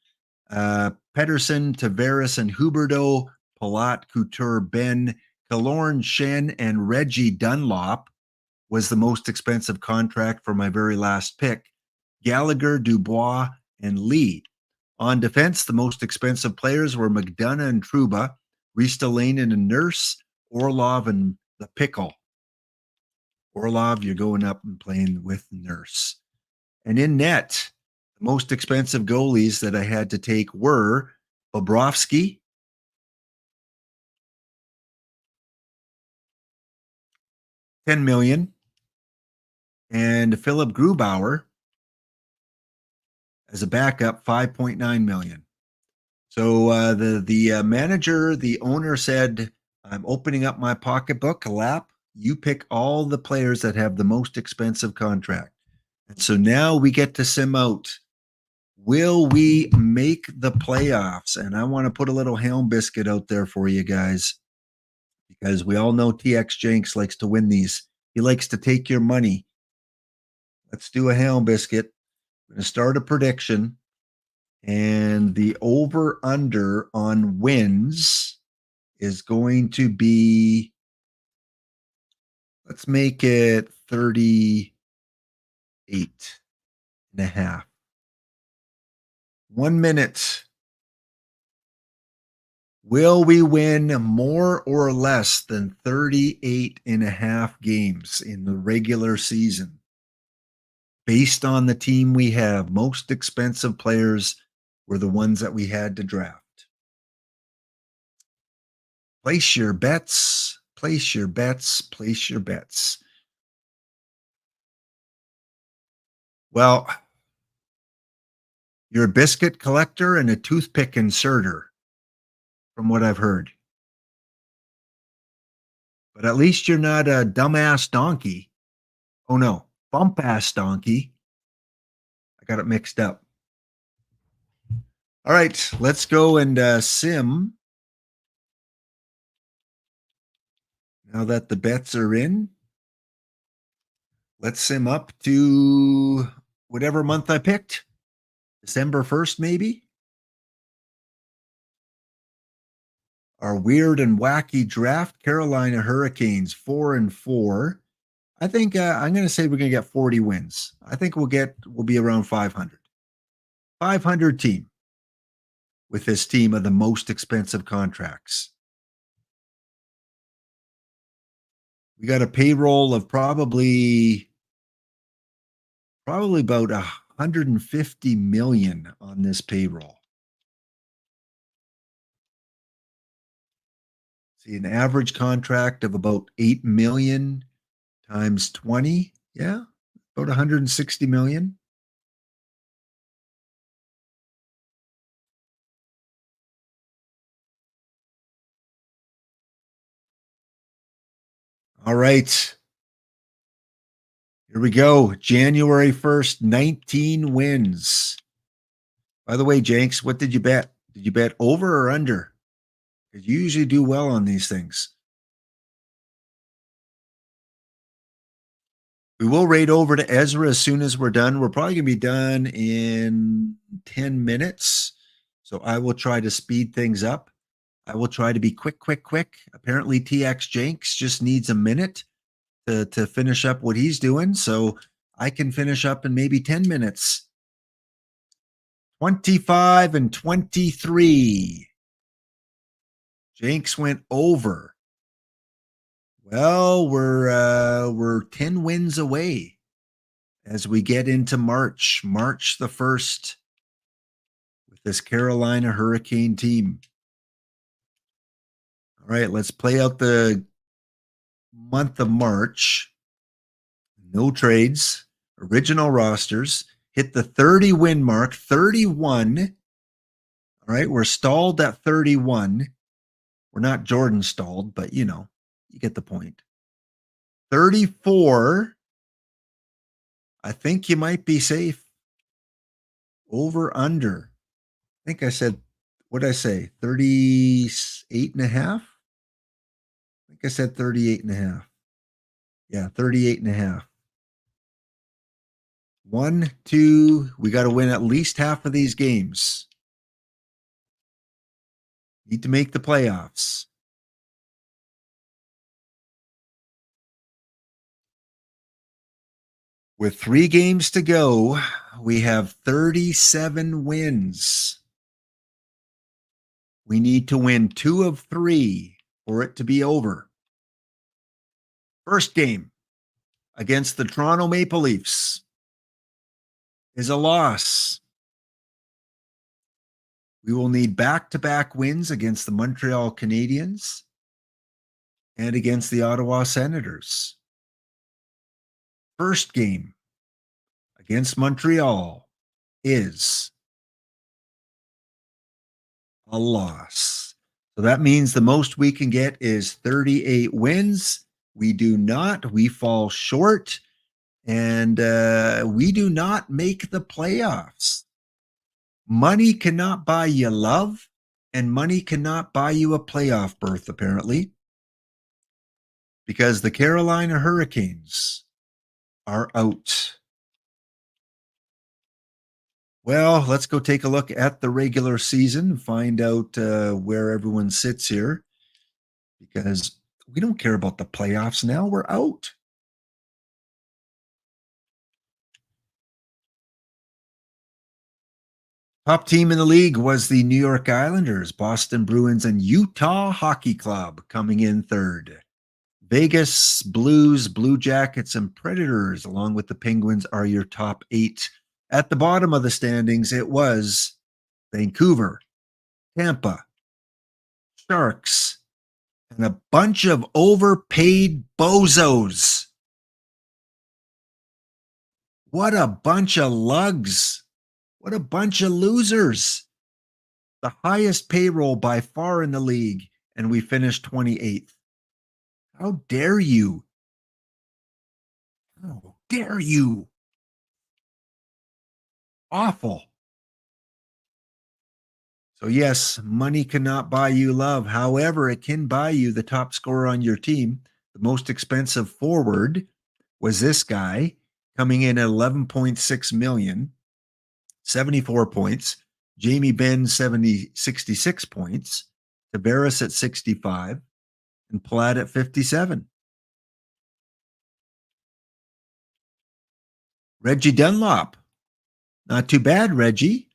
Pedersen, Tavares, and Huberdeau, Palat, Couture, Ben, Killorn, Shen, and Reggie Dunlop was the most expensive contract for my very last pick. Gallagher, Dubois, and Lee. On defense, the most expensive players were McDonough and Trouba, Ristolainen and Nurse, Orlov and the Pickle. Orlov, you're going up and playing with Nurse. And in net, the most expensive goalies that I had to take were Bobrovsky, $10 million, and Philip Grubauer as a backup, $5.9 million. So the manager, the owner said, I'm opening up my pocketbook, a lap. You pick all the players that have the most expensive contract. And so now we get to sim out. Will we make the playoffs? And I want to put a little Helm biscuit out there for you guys, because we all know TX Jenks likes to win these. He likes to take your money. Let's do a Helm biscuit. I'm going to start a prediction. And the over-under on wins is going to be, let's make it 38.5. 1 minute. Will we win more or less than 38.5 games in the regular season? Based on the team we have, most expensive players were the ones that we had to draft. Place your bets, place your bets, place your bets. Well, you're a biscuit collector and a toothpick inserter, from what I've heard. But at least you're not a dumbass donkey. Oh no, bump-ass donkey. I got it mixed up. All right, let's go and sim. Now that the bets are in, let's sim up to whatever month I picked. December 1st, maybe. Our weird and wacky draft, Carolina Hurricanes, 4-4. I think I'm going to say we're going to get 40 wins. I think we'll be around 500. 500 team with this team of the most expensive contracts. We got a payroll of probably about 150 million on this payroll. See, an average contract of about 8 million times 20. Yeah, about 160 million. All right. Here we go. January 1st, 19 wins. By the way, Jenks, what did you bet? Did you bet over or under? Because you usually do well on these things. We will raid over to Ezra as soon as we're done. We're probably going to be done in 10 minutes. So I will try to speed things up. I will try to be quick. Apparently TX Jenks just needs a minute to finish up what he's doing. So I can finish up in maybe 10 minutes. 25 and 23. Jenks went over. Well, we're 10 wins away as we get into March the 1st with this Carolina Hurricane team. All right, let's play out the month of March. No trades, original rosters, hit the 30 win mark, 31. All right, we're stalled at 31. We're not Jordan stalled, but you get the point. 34. I think you might be safe. Over, under. I think I said, what did I say? 38 and a half? I think I said 38 and a half. Yeah, 38 and a half. 1, 2, we got to win at least half of these games. Need to make the playoffs. With 3 games to go, we have 37 wins. We need to win 2 of 3 for it to be over. First game against the Toronto Maple Leafs is a loss. We will need back-to-back wins against the Montreal Canadiens and against the Ottawa Senators. First game against Montreal is a loss. So that means the most we can get is 38 wins. We do not. We fall short. And we do not make the playoffs. Money cannot buy you love, and money cannot buy you a playoff berth, apparently, because the Carolina Hurricanes are out. Well, let's go take a look at the regular season, find out where everyone sits here, because we don't care about the playoffs now. We're out. Top team in the league was the New York Islanders, Boston Bruins, and Utah Hockey Club coming in third. Vegas, Blues, Blue Jackets, and Predators, along with the Penguins, are your top 8. At the bottom of the standings, it was Vancouver, Tampa, Sharks, and a bunch of overpaid bozos. What a bunch of lugs. What a bunch of losers. The highest payroll by far in the league, and we finished 28th. How dare you? How dare you? Awful. So yes, money cannot buy you love. However, it can buy you the top scorer on your team. The most expensive forward was this guy, coming in at 11.6 million, 74 points. Jamie Benn, 66 points. Tavares at 65, and Platt at 57. Reggie Dunlop. Not too bad, Reggie.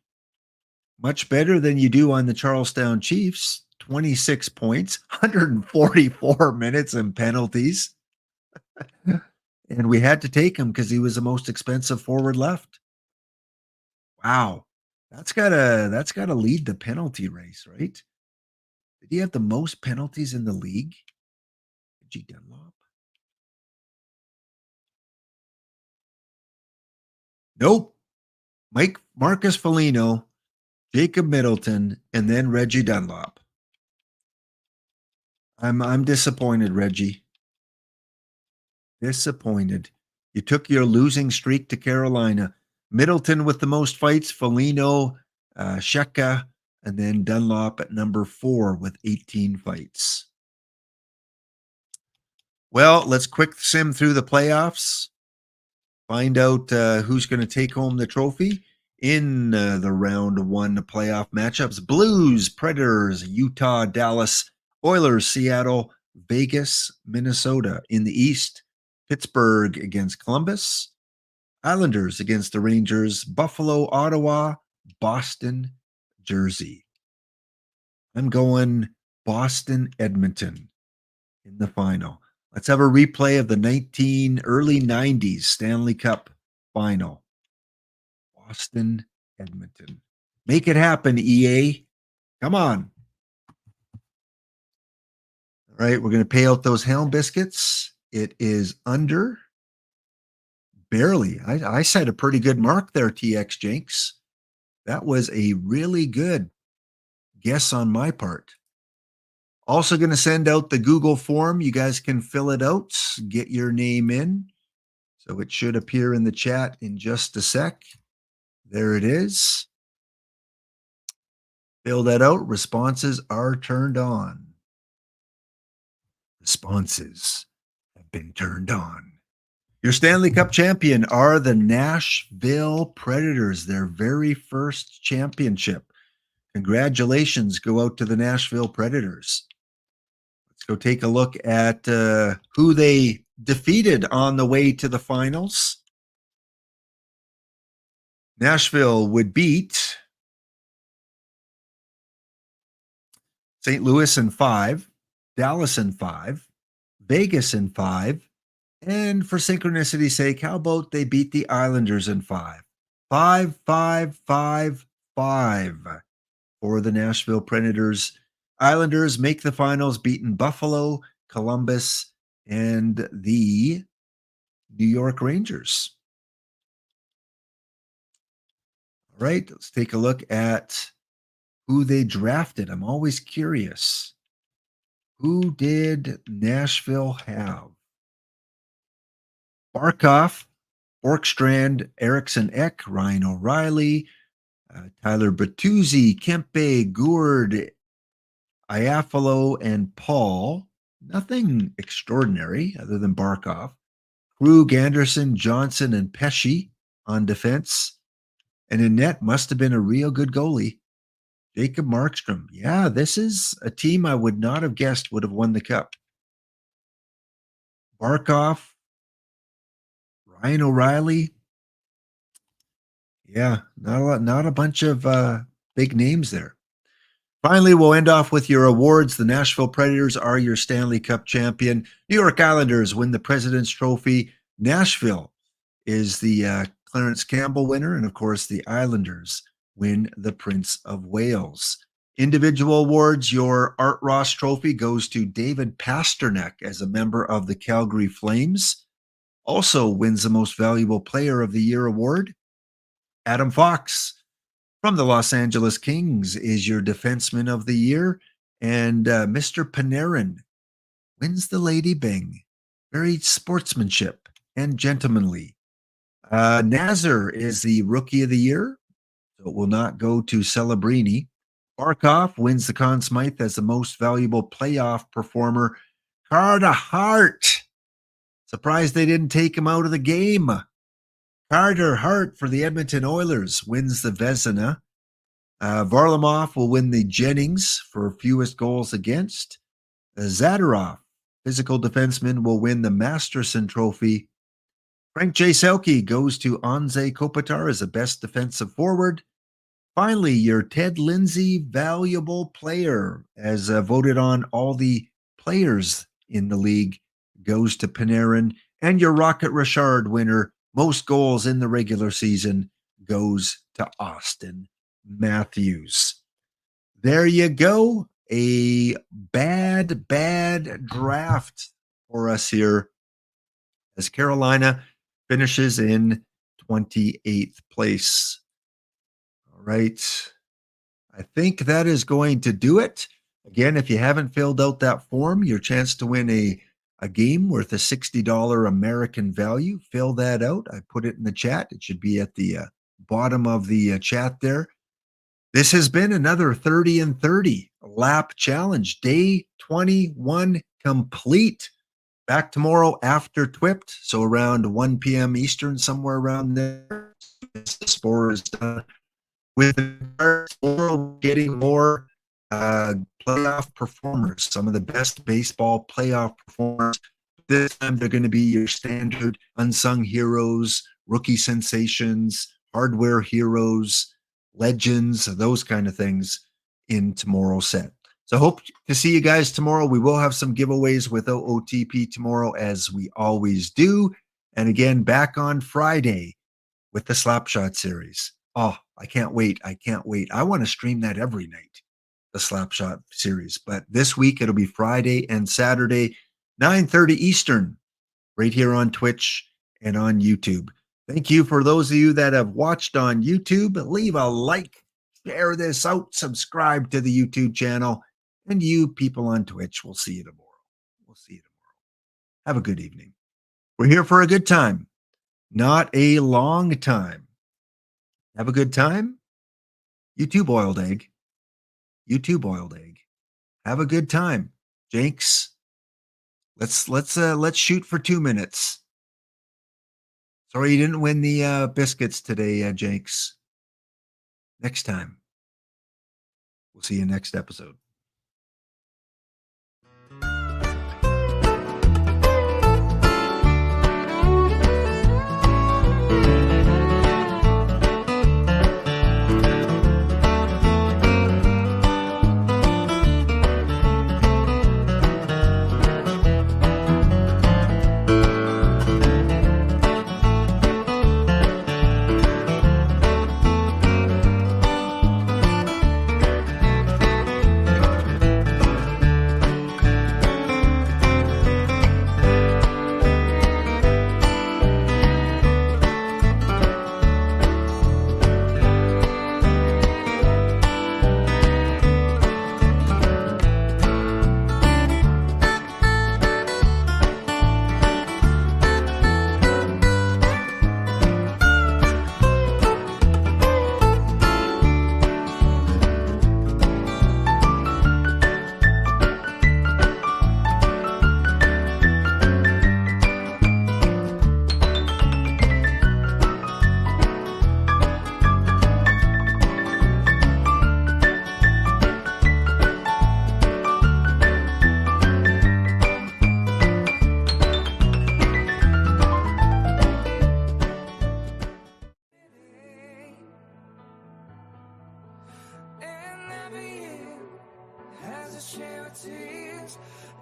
Much better than you do on the Charlestown Chiefs. 26 points, 144 minutes and penalties. And we had to take him because he was the most expensive forward left. Wow. That's gotta lead the penalty race, right? Did he have the most penalties in the league? Reggie Dunlop. Nope. Marcus Foligno, Jacob Middleton, and then Reggie Dunlop. I'm disappointed, Reggie. Disappointed. You took your losing streak to Carolina. Middleton with the most fights, Foligno, Sheka, and then Dunlop at number 4 with 18 fights. Well, let's quick sim through the playoffs. Find out who's going to take home the trophy in the round 1 playoff matchups. Blues, Predators, Utah, Dallas, Oilers, Seattle, Vegas, Minnesota. In the East, Pittsburgh against Columbus, Islanders against the Rangers, Buffalo, Ottawa, Boston jersey. I'm going Boston Edmonton in the final. Let's have a replay of the early 90s Stanley Cup final. Boston Edmonton. Make it happen, EA. Come on. All right, we're going to pay out those Helm biscuits. It is under. Barely. I set a pretty good mark there, TX Jinx. That was a really good guess on my part. Also going to send out the Google form. You guys can fill it out, get your name in. So it should appear in the chat in just a sec. There it is. Fill that out. Responses are turned on. Responses have been turned on. Your Stanley Cup champion are the Nashville Predators, their very first championship. Congratulations go out to the Nashville Predators. Let's go take a look at who they defeated on the way to the finals. Nashville would beat St. Louis in 5, Dallas in 5, Vegas in 5, and for synchronicity's sake, how about they beat the Islanders in 5? 5, 5, 5, 5 for the Nashville Predators. Islanders make the finals, beating Buffalo, Columbus, and the New York Rangers. All right, let's take a look at who they drafted. I'm always curious. Who did Nashville have? Barkov, Borkstrand, Eriksson Ek, Ryan O'Reilly, Tyler Bertuzzi, Kempe, Gourde, Iafalo, and Paul. Nothing extraordinary other than Barkov. Krug, Anderson, Johnson, and Pesci on defense. And in net must have been a real good goalie. Jacob Markstrom. Yeah, this is a team I would not have guessed would have won the cup. Barkov, Ryan O'Reilly. Yeah, not a bunch of big names there. Finally, we'll end off with your awards. The Nashville Predators are your Stanley Cup champion. New York Islanders win the President's Trophy. Nashville is the Clarence Campbell winner. And of course, the Islanders win the Prince of Wales. Individual awards, your Art Ross Trophy goes to David Pasternak as a member of the Calgary Flames. Also wins the Most Valuable Player of the Year award. Adam Fox from the Los Angeles Kings is your Defenseman of the Year. And Mr. Panarin wins the Lady Byng. Very sportsmanship and gentlemanly. Nazar is the Rookie of the Year. So it will not go to Celebrini. Barkov wins the Conn Smythe as the Most Valuable Playoff Performer. Carter Hart. Surprised they didn't take him out of the game. Carter Hart for the Edmonton Oilers wins the Vezina. Varlamov will win the Jennings for fewest goals against. Zadorov, physical defenseman, will win the Masterson Trophy. Frank J. Selke goes to Anze Kopitar as the best defensive forward. Finally, your Ted Lindsay Valuable Player, as voted on all the players in the league, goes to Panarin. And your Rocket Richard winner, most goals in the regular season, goes to Austin Matthews. There you go. A bad draft for us here as Carolina finishes in 28th place. All right. I think that is going to do it. Again, if you haven't filled out that form, your chance to win a game worth a $60 American value. Fill that out. I put it in the chat. It should be at the bottom of the chat there. This has been another 30 and 30 lap challenge. Day 21 complete. Back tomorrow after TWIPT, so around 1 p.m. Eastern, somewhere around there. The score is done. With the getting more playoff performers, some of the best baseball playoff performers. This time they're going to be your standard unsung heroes, rookie sensations, hardware heroes, legends, those kind of things in tomorrow's set. So hope to see you guys tomorrow. We will have some giveaways with OOTP tomorrow, as we always do. And again, back on Friday with the Slapshot series. Oh, I can't wait. I can't wait. I want to stream that every night, the Slapshot series. But this week, it'll be Friday and Saturday, 9:30 Eastern, right here on Twitch and on YouTube. Thank you for those of you that have watched on YouTube. Leave a like, share this out, subscribe to the YouTube channel. And you people on Twitch, we'll see you tomorrow. We'll see you tomorrow. Have a good evening. We're here for a good time, not a long time. Have a good time. YouTube boiled egg. YouTube boiled egg. Have a good time. Jenks, let's shoot for 2 minutes. Sorry you didn't win the biscuits today, Jenks. Next time. We'll see you next episode.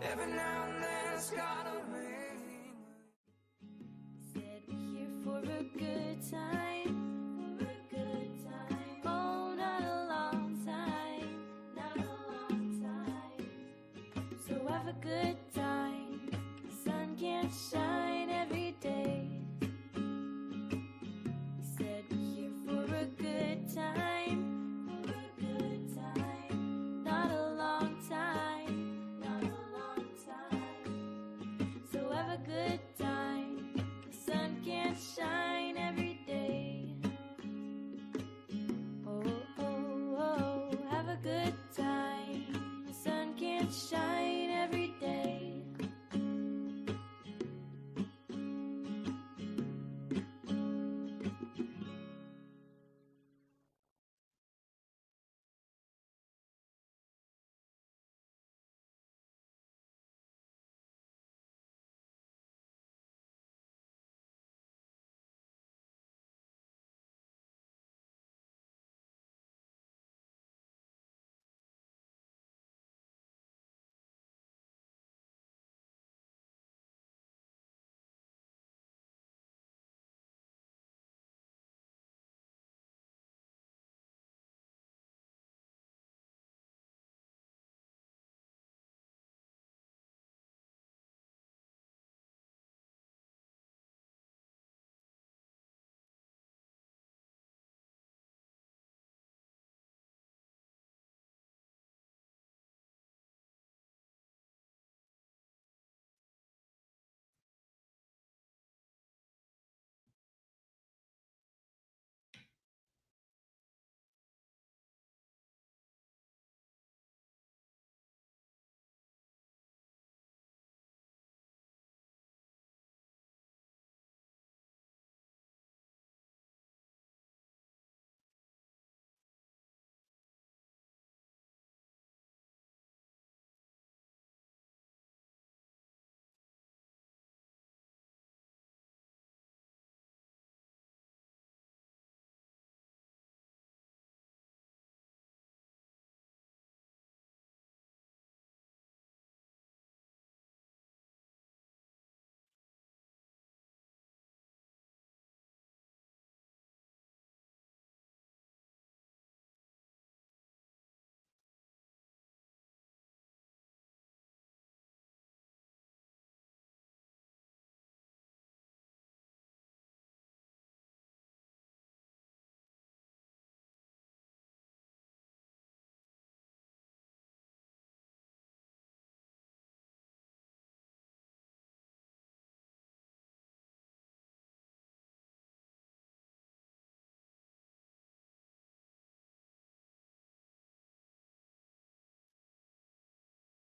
Every now and then it's gotta rain. Said we're here for a good time.